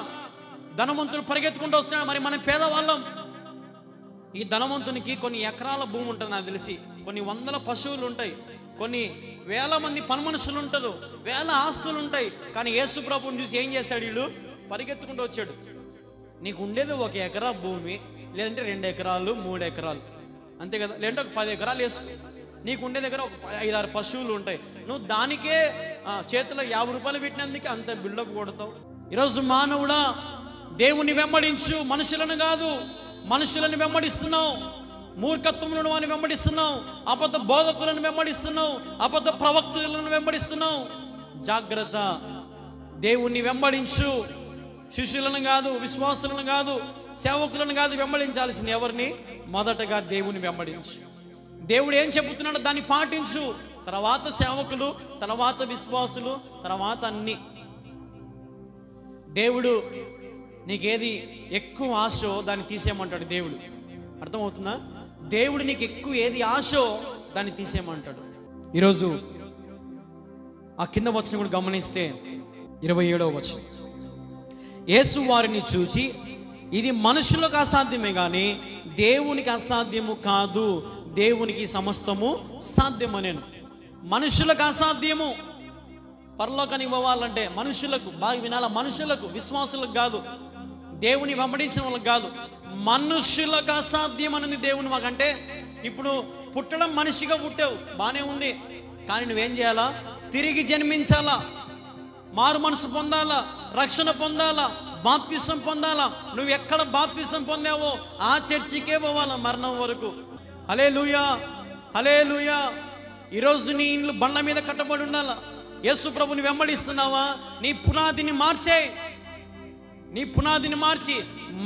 ధనవంతుడు పరిగెత్తుకుంటూ వస్తున్నాడు, మరి మనం పేదవాళ్ళం. ఈ ధనవంతునికి కొన్ని ఎకరాల భూమి ఉంటుంది నాకు తెలిసి, కొన్ని వందల పశువులు ఉంటాయి, కొన్ని వేల మంది పని మనుషులు ఉంటారు, వేల ఆస్తులు ఉంటాయి. కానీ యేసు ప్రభువుని చూసి ఏం చేశాడు? వీళ్ళు పరిగెత్తుకుంటూ వచ్చాడు. నీకు ఉండేది 1 ఎకరా భూమి, లేదంటే 2 ఎకరాలు 3 ఎకరాలు, అంతే కదా, లేదంటే ఒక 10 ఎకరాలు వేసుకో. నీకు ఉండే దగ్గర ఒక 5-6 పశువులు ఉంటాయి, నువ్వు దానికే చేతిలో 50 రూపాయలు పెట్టినందుకే అంత బిల్డప్ కొడతావు. ఈరోజు మానవుడా, దేవుని వెంబడించు, మనుషులను కాదు. మనుషులను వెంబడిస్తున్నావు, మూర్ఖత్వములను వాని వెంబడిస్తున్నావు, అబద్ధ బోధకులను వెంబడిస్తున్నావు, అబద్ధ ప్రవక్తలను వెంబడిస్తున్నావు. జాగ్రత్త. దేవుణ్ణి వెంబడించు. శిష్యులను కాదు, విశ్వాసులను కాదు, సేవకులను కాదు వెంబడించాల్సిన ఎవరిని? మొదటగా దేవుని వెంబడించు. దేవుడు ఏం చెబుతున్నాడో దాన్ని పాటించు, తర్వాత సేవకులు, తర్వాత విశ్వాసులు, తర్వాత అన్ని. దేవుడు నీకేది ఎక్కువ ఆశో దాన్ని తీసేయమంటాడు దేవుడు. అర్థమవుతుందా? దేవుడు నీకు ఎక్కువ ఏది ఆశో దాన్ని తీసేయమంటాడు. ఈరోజు ఆ కింద వచనం కూడా గమనిస్తే 27వ వచనం, యేసు వారిని చూచి ఇది మనుషులకు అసాధ్యమే కానీ దేవునికి అసాధ్యము కాదు, దేవునికి సమస్తము సాధ్యమనేను. మనుషులకు అసాధ్యము. పరలోకానికి పోవాలంటే మనుషులకు, బాగా వినాల, మనుషులకు, విశ్వాసులకు కాదు, దేవుని వెంబడించిన వాళ్ళకి కాదు, మనుషులకు అసాధ్యం అనేది దేవుని. మాకంటే ఇప్పుడు పుట్టడం, మనిషిగా పుట్టావు, బాగానే ఉంది, కానీ నువ్వేం చేయాలా? తిరిగి జన్మించాలా, మారు మనసు పొందాలా, రక్షణ పొందాలా, బాప్తిసం పొందాలా. నువ్వు ఎక్కడ బాప్తిసం పొందావో ఆ చర్చికే పోవాలా మరణం వరకు. హల్లెలూయా, హల్లెలూయా. ఈరోజు నీ ఇల్లు బండ మీద కట్టబడి ఉండాలా. యేసు ప్రభుని వెంబడిస్తున్నావా? నీ పునాదిని మార్చేయి. నీ పునాదిని మార్చి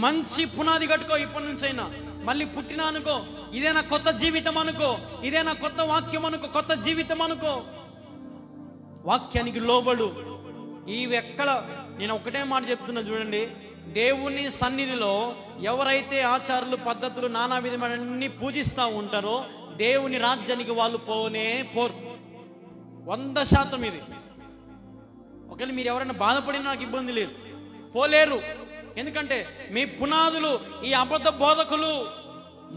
మంచి పునాది కట్టుకో. ఇప్పటి నుంచైనా మళ్ళీ పుట్టినా అనుకో, ఇదే నా కొత్త జీవితం అనుకో, ఇదే నా కొత్త వాక్యం అనుకో, కొత్త జీవితం అనుకో. వాక్యానికి లోబడు. ఇవి ఎక్కడ, నేను ఒకటే మాట చెప్తున్నా చూడండి, దేవుని సన్నిధిలో ఎవరైతే ఆచారాలు పద్ధతులు నానా విధమైన పూజిస్తూ ఉంటారో దేవుని రాజ్యానికి వాళ్ళు పోరు. 100% ఇది. ఒకవేళ మీరు ఎవరైనా బాధపడినా నాకు ఇబ్బంది లేదు, పోలేరు. ఎందుకంటే మీ పునాదులు ఈ అబద్ధ బోధకులు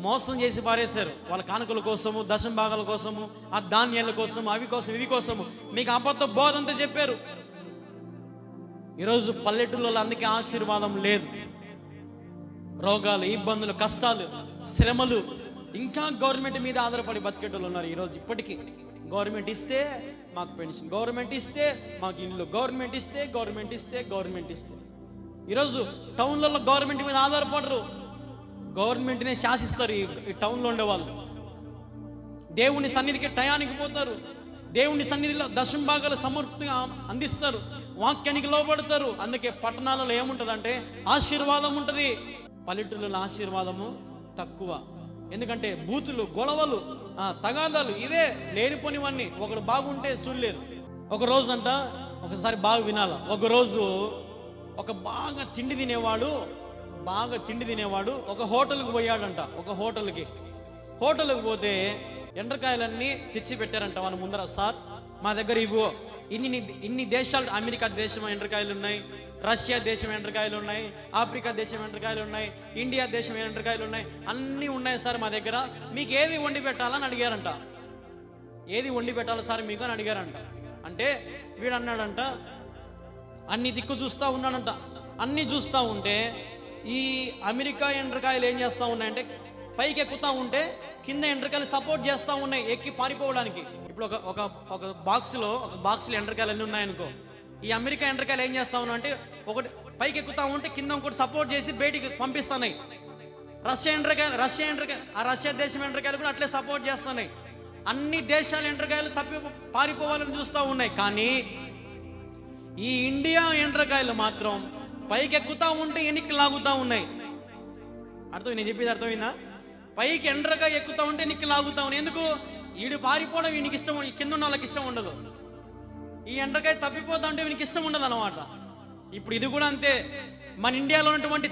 మోసం చేసి పారేశారు. వాళ్ళ కానుకల కోసము, దశమ భాగాల కోసము, ఆ ధాన్యాల కోసము, అవి కోసం ఇవి కోసము మీకు అబద్ధ బోధ అంతా చెప్పారు. ఈరోజు పల్లెటూళ్ళలో అందుకే ఆశీర్వాదం లేదు. రోగాలు, ఇబ్బందులు, కష్టాలు, శ్రమలు, ఇంకా గవర్నమెంట్ మీద ఆధారపడి బతికేటోళ్ళు ఉన్నారు. ఈరోజు ఇప్పటికీ గవర్నమెంట్ ఇస్తే మాకు పెన్షన్, గవర్నమెంట్ ఇస్తే మాకు ఇల్లు, గవర్నమెంట్ ఇస్తే గవర్నమెంట్ ఇస్తే గవర్నమెంట్ ఇస్తే. ఈరోజు టౌన్లలో గవర్నమెంట్ మీద ఆధారపడరు, గవర్నమెంట్నే శాసిస్తారు ఈ టౌన్లో ఉండేవాళ్ళు. దేవుని సన్నిధికి టయానికి పోతారు, దేవుని సన్నిధిలో దశమ భాగాలు సమృద్ధిగా అందిస్తారు, వాక్యానికి లోబడతారు. అందుకే పట్టణాలలో ఏముంటుందంటే ఆశీర్వాదం ఉంటుంది, పల్లెటూళ్ళలో ఆశీర్వాదము తక్కువ. ఎందుకంటే బూతులు, గొడవలు, తగాదాలు, ఇవే లేనిపోనివన్నీ. ఒకడు బాగుంటే చూడలేరు. ఒక రోజు అంట, ఒకసారి బాగా వినాల. ఒకరోజు ఒక బాగా తిండి తినేవాడు ఒక హోటల్కి పోయాడంట. ఒక హోటల్కి పోతే ఎండ్రకాయలన్నీ తెచ్చి పెట్టారంట వాళ్ళ ముందర. సార్ మా దగ్గర ఇవ్వు, ఇన్ని దేశాలు, అమెరికా దేశం ఎండ్రకాయలు ఉన్నాయి, రష్యా దేశం ఎండ్రకాయలు ఉన్నాయి, ఆఫ్రికా దేశం ఎండ్రకాయలు ఉన్నాయి, ఇండియా దేశం ఎండ్రకాయలు ఉన్నాయి, అన్నీ ఉన్నాయి సార్ మా దగ్గర, మీకు ఏది వండి పెట్టాలని అడిగారంట. ఏది వండి పెట్టాలి సార్ మీకు అని అడిగారంట. అంటే వీడు అన్నాడంట, అన్ని దిక్కు చూస్తూ ఉన్నాడంట. అన్నీ చూస్తూ ఉంటే ఈ అమెరికా ఎండ్రకాయలు ఏం చేస్తూ ఉన్నాయంటే పైకి ఎక్కుతూ ఉంటే కింద ఎండ్రకాయలు సపోర్ట్ చేస్తూ ఉన్నాయి ఎక్కి పారిపోవడానికి. ఇప్పుడు ఒక బాక్స్లో ఎండ్రకాయలు అన్నీ ఉన్నాయనుకో, ఈ అమెరికా ఎండ్రకాయలు ఏం చేస్తా ఉన్నా అంటే ఒకటి పైకి ఎక్కుతా ఉంటే కింద ఇంకోటి సపోర్ట్ చేసి బయటికి పంపిస్తున్నాయి. రష్యా దేశం ఎండ్రకాయలు కూడా అట్లే సపోర్ట్ చేస్తున్నాయి. అన్ని దేశాల ఎండ్రకాయలు తప్పి పారిపోవాలని చూస్తూ ఉన్నాయి. కానీ ఈ ఇండియా ఎండ్రకాయలు మాత్రం పైకి ఎక్కుతా ఉంటే వెనక్కి లాగుతూ ఉన్నాయి. నేను చెప్పేది అర్థమైందా? పైకి ఎండ్రకాయ ఎక్కుతా ఉంటే వెనక్కి లాగుతా ఉన్నాయి. ఎందుకు? వీడు పారిపోవడం వీనికి ఇష్టం, కింద ఉన్న వాళ్ళకి ఇష్టం ఉండదు. ఈ ఎండ్రకాయ తప్పిపోతా ఉంటే వీనికి ఇష్టం ఉండదు అన్నమాట. ఇప్పుడు ఇది కూడా అంతే. మన ఇండియాలో ఉన్నటువంటి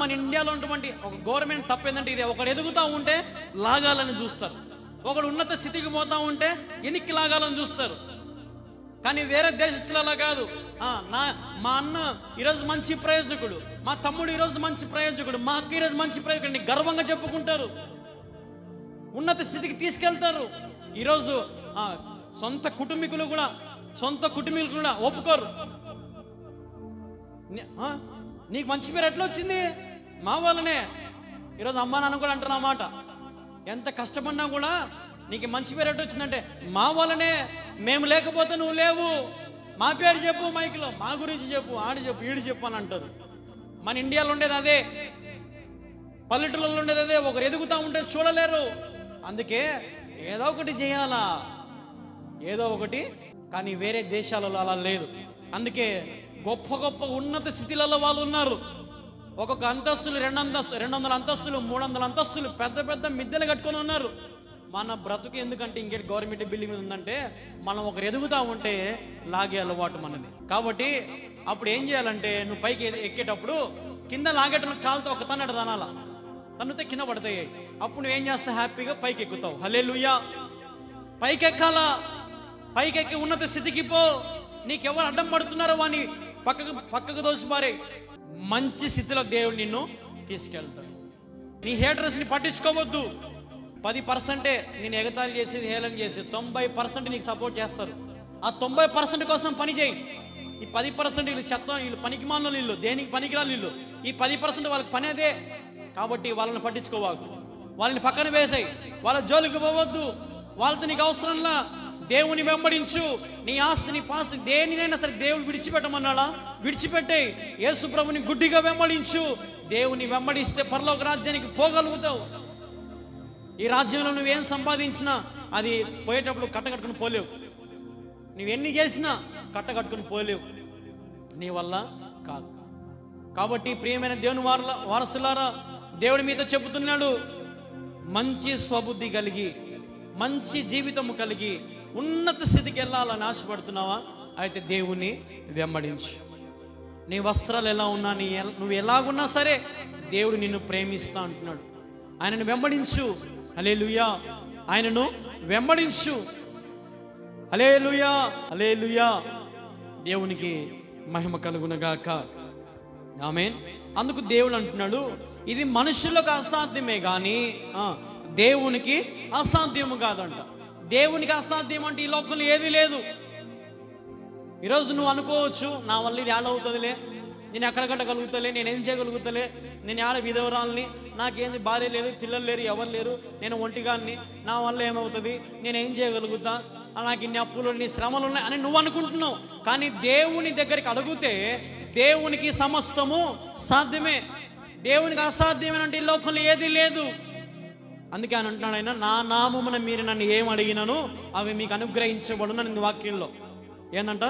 మన ఇండియాలో ఉన్నటువంటి ఒక గవర్నమెంట్ తప్పు ఏంటంటే ఇదే, ఒకడు ఎదుగుతూ ఉంటే లాగాలని చూస్తారు, ఒకడు ఉన్నత స్థితికి పోతా ఉంటే వెనక్కి లాగాలని చూస్తారు. కానీ వేరే దేశస్తులు అలా కాదు. మా అన్న ఈరోజు మంచి ప్రయోజకుడు, మా తమ్ముడు ఈరోజు మంచి ప్రయోజకుడు, మా అక్క ఈరోజు మంచి ప్రయోజకుడు గర్వంగా చెప్పుకుంటారు, ఉన్నత స్థితికి తీసుకెళ్తారు. ఈరోజు సొంత కుటుంబీకులు కూడా ఒప్పుకోరు. నీకు మంచి పేరు ఎట్లా వచ్చింది? మా వాళ్ళనే. ఈరోజు అమ్మా నాన్న కూడా అంటారు అన్నమాట, ఎంత కష్టపడినా కూడా నీకు మంచి పేరు ఎట్లా వచ్చిందంటే మా వాళ్ళనే, మేము లేకపోతే నువ్వు లేవు, మా పేరు చెప్పు మైక్లో, మా గురించి చెప్పు, ఆడి చెప్పు, ఈడు చెప్పు అని అంటారు. మన ఇండియాలో ఉండేది అదే, పల్లెటూళ్ళలో ఉండేది అదే. ఒకరు ఎదుగుతూ ఉంటే చూడలేరు. అందుకే ఏదో ఒకటి చేయాలా, ఏదో ఒకటి. కానీ వేరే దేశాలలో అలా లేదు. అందుకే గొప్ప గొప్ప ఉన్నత స్థితిలలో వాళ్ళు ఉన్నారు. ఒక్కొక్క అంతస్తులు 200 అంతస్తులు 300 అంతస్తులు పెద్ద పెద్ద మిద్దెలు కట్టుకొని ఉన్నారు. మన బ్రతుకు ఎందుకంటే ఇంకేటి గవర్నమెంట్ బిల్డింగ్ మీద ఉందంటే మనం ఒకరు ఎదుగుతూ ఉంటే లాగే అలవాటు మనది. కాబట్టి అప్పుడు ఏం చేయాలంటే నువ్వు పైకి ఎక్కేటప్పుడు కింద లాగేటప్పుడు కాలుతో ఒక తన్నట తనాల, తన్నుతే కింద పడతాయి. అప్పుడు నువ్వేం చేస్తావు? హ్యాపీగా పైకి ఎక్కుతావు. హల్లెలూయా. పైకి ఎక్కాలా, పైకి ఎక్కి ఉన్నత స్థితికి పో. నీకెవరు అడ్డం పడుతున్నారో వాని పక్కకు దోసిపారే. మంచి స్థితిలో దేవుడు నిన్ను తీసుకెళ్తాడు. నీ హేటర్స్ని పట్టించుకోవద్దు. 10% నేను ఎగతాళి చేసేది, హేళన చేసేది, 90% నీకు సపోర్ట్ చేస్తారు. ఆ 90% కోసం పని చేయి. ఈ 10% వీళ్ళు చెత్తం, వీళ్ళు పనికిమాలిన వీళ్ళు, దేనికి పనికిరాలు వీళ్ళు. ఈ 10% వాళ్ళకి పని అదే. కాబట్టి వాళ్ళని పట్టించుకోవాలి, వాళ్ళని పక్కన వేసాయి, వాళ్ళ జోలికి పోవద్దు. వాళ్ళతో నీకు అవసరంలా. దేవుని వెంబడించు. నీ ఆస్తిని పాస్ దేనినైనా సరే దేవుడు విడిచిపెట్టమన్నాడా? విడిచిపెట్టే. యేసు ప్రభుని గుడ్డిగా వెంబడించు. దేవుని వెంబడిస్తే పరలోక రాజ్యానికి పోగలుగుతావు. ఈ రాజ్యంలో నువ్వేం సంపాదించినా అది పోయేటప్పుడు కట్టకట్టుకుని పోలేవు. నువ్వెన్ని చేసినా కట్టకట్టుకుని పోలేవు, నీ వల్ల కాదు. కాబట్టి ప్రియమైన దేవుని వారసులారా, దేవుడి మీతో చెబుతున్నాడు, మంచి స్వబుద్ధి కలిగి మంచి జీవితము కలిగి ఉన్నత స్థితికి వెళ్ళాలని ఆశపడుతున్నావా? అయితే దేవుణ్ణి వెంబడించు. నీ వస్త్రాలు ఎలా ఉన్నా, నువ్వు ఎలాగున్నా సరే దేవుడు నిన్ను ప్రేమిస్తా అంటున్నాడు. ఆయనను వెంబడించు. హల్లెలూయా. ఆయనను వెంబడించు. హల్లెలూయా, హల్లెలూయా. దేవునికి మహిమ కలుగునగాక. ఆమేన్. అందుకు దేవుడు అంటున్నాడు, ఇది మనుషులకు అసాధ్యమే కానీ దేవునికి అసాధ్యము కాదంట. దేవునికి అసాధ్యం అంటే ఈ లోకంలో ఏది లేదు. ఈరోజు నువ్వు అనుకోవచ్చు, నా వల్ల ఇది ఏడవుతుందిలే, నేను ఎక్కడ కట్టగలుగుతలే, నేనేం చేయగలుగుతలే, నేను ఆడ విధవరాల్ని, నాకేంది భార్య లేదు, పిల్లలు లేరు, ఎవరు లేరు, నేను ఒంటిగాన్ని, నా వల్ల ఏమవుతుంది, నేనేం చేయగలుగుతా, నాకు ఇన్ని అప్పులు ఇన్ని శ్రమలు ఉన్నాయి అని నువ్వు అనుకుంటున్నావు. కానీ దేవుని దగ్గరికి అడిగితే దేవునికి సమస్తము సాధ్యమే. దేవునికి అసాధ్యమేనంటే ఈ లోకంలో ఏది లేదు. అందుకే అని అంటున్నాడు ఆయన, నా నామమున మీరు నన్ను ఏం అడిగినను అవి మీకు అనుగ్రహించబడును అని వాక్యంలో. ఏందంట?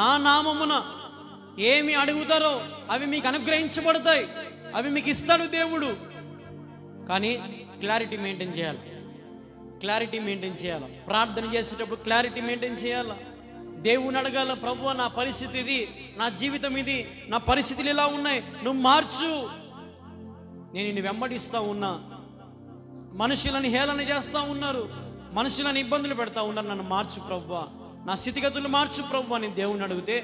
నా నామమున ఏమి అడుగుతారో అవి మీకు అనుగ్రహించబడతాయి, అవి మీకు ఇస్తాడు దేవుడు. కానీ క్లారిటీ మెయింటైన్ చేయాలి, క్లారిటీ మెయింటైన్ చేయాలి. ప్రార్థన చేసేటప్పుడు క్లారిటీ మెయింటైన్ చేయాలి. దేవుని అడగాల, ప్రభువా నా పరిస్థితి ఇది, నా జీవితం ఇది, నా పరిస్థితులు ఇలా ఉన్నాయి, నువ్వు మార్చు. నేను నిన్ను వెంబడిస్తూ ఉన్నా, మనుషులను హేళన చేస్తూ ఉన్నారు, మనుషులను ఇబ్బందులు పెడతా ఉన్నారు, నన్ను మార్చు ప్రభువా, నా స్థితిగతులు మార్చు ప్రభువా అని దేవుని అడిగితే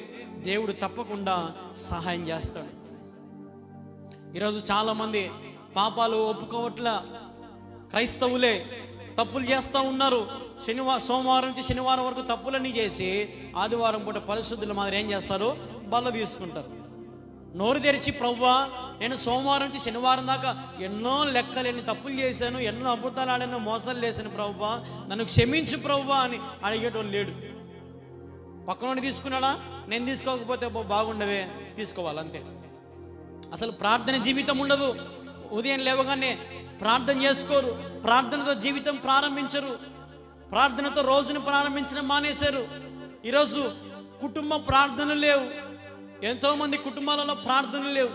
దేవుడు తప్పకుండా సహాయం చేస్తాడు. ఈరోజు చాలామంది పాపాలు ఒప్పుకోవట్ల క్రైస్తవులే తప్పులు చేస్తూ ఉన్నారు. సోమవారం నుంచి శనివారం వరకు తప్పులన్నీ చేసి ఆదివారం పూట పరిశుద్ధుల మాదిరి ఏం చేస్తారు? బల్ల తీసుకుంటారు. నోరు తెరిచి ప్రభువా నేను సోమవారం నుంచి శనివారం దాకా ఎన్నో లెక్కలేని తప్పులు చేశాను, ఎన్నో అబద్ధాలు ఆడాను, మోసాలు చేశాను ప్రభువా, నన్ను క్షమించు ప్రభువా అని అడిగేటోళ్ళు లేడు. పక్కనోడిని తీసుకున్నాడా? నేను తీసుకోకపోతే బాగుండవే, తీసుకోవాలంతే. అసలు ప్రార్థన జీవితం ఉండదు. ఉదయం లేవగానే ప్రార్థన చేసుకోరు, ప్రార్థనతో జీవితం ప్రారంభించరు, ప్రార్థనతో రోజును ప్రారంభించడం మానేశారు. ఈరోజు కుటుంబ ప్రార్థనలు లేవు, ఎంతోమంది కుటుంబాలలో ప్రార్థనలు లేవు,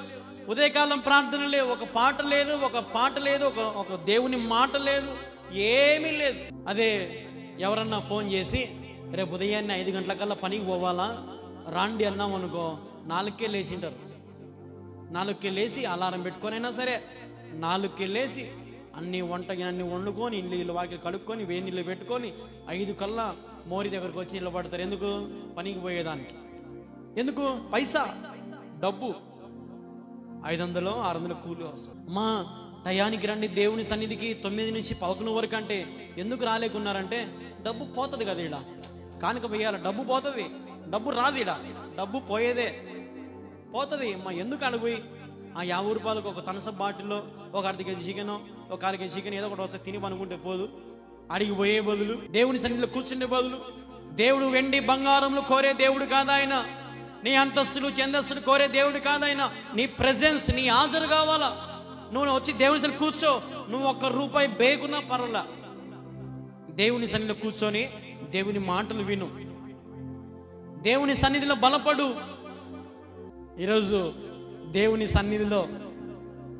ఉదయకాలం ప్రార్థన లేవు, ఒక పాట లేదు, ఒక పాట లేదు, ఒక దేవుని మాట లేదు, ఏమీ లేదు. అదే ఎవరన్నా ఫోన్ చేసి రేపు ఉదయాన్నే 5 గంటలకల్లా పనికి పోవాలా రాండి అన్నాం అనుకో, 4కే లేచింటారు. 4కే లేచి అలారం పెట్టుకొని అయినా సరే 4కే లేచి అన్ని అన్ని వండుకొని ఇల్లు వాకిలు కడుక్కొని వేడి నీళ్ళు పెట్టుకొని 5 కల్లా మోరి దగ్గరకు వచ్చి నిలబడతారు. ఎందుకు? పనికి పోయేదానికి. ఎందుకు? పైసా, డబ్బు, 500 600 కూలి వస్తుంది. అమ్మా టయానికి రండి దేవుని సన్నిధికి 9 నుంచి 11 వరకు అంటే ఎందుకు రాలేకున్నారంటే డబ్బు పోతుంది కదా, ఇడ కానుక వేయాలి, డబ్బు పోతుంది, డబ్బు రాదు, ఇడ డబ్బు పోయేదే పోతుంది. అమ్మా ఎందుకు అడుగు? ఆ 50 రూపాయలకు ఒక తనస బాటిల్లో ఒక అర్ధ కేజీ చికెన్, ఒక 1/2 కేజీ చికెన్ ఏదో ఒకటి వచ్చి తిని పనుకుంటే పోదు. అడిగి పోయే బదులు, దేవుని సన్నిధిలో కూర్చుండే బదులు, దేవుడు వెండి బంగారంలో కోరే దేవుడు కాదాయన, నీ అంతస్తులు ఛందస్సులు కోరే దేవుడు కాదాయన, నీ ప్రెజెన్స్, నీ హాజరు కావాలా. నువ్వు వచ్చి దేవుని సన్నిధిలో కూర్చో, నువ్వు 1 రూపాయి బేకున్నా పర్వాలా, దేవుని సన్నిధిలో కూర్చొని దేవుని మాటలు విను, దేవుని సన్నిధిలో బలపడు. ఈరోజు దేవుని సన్నిధిలో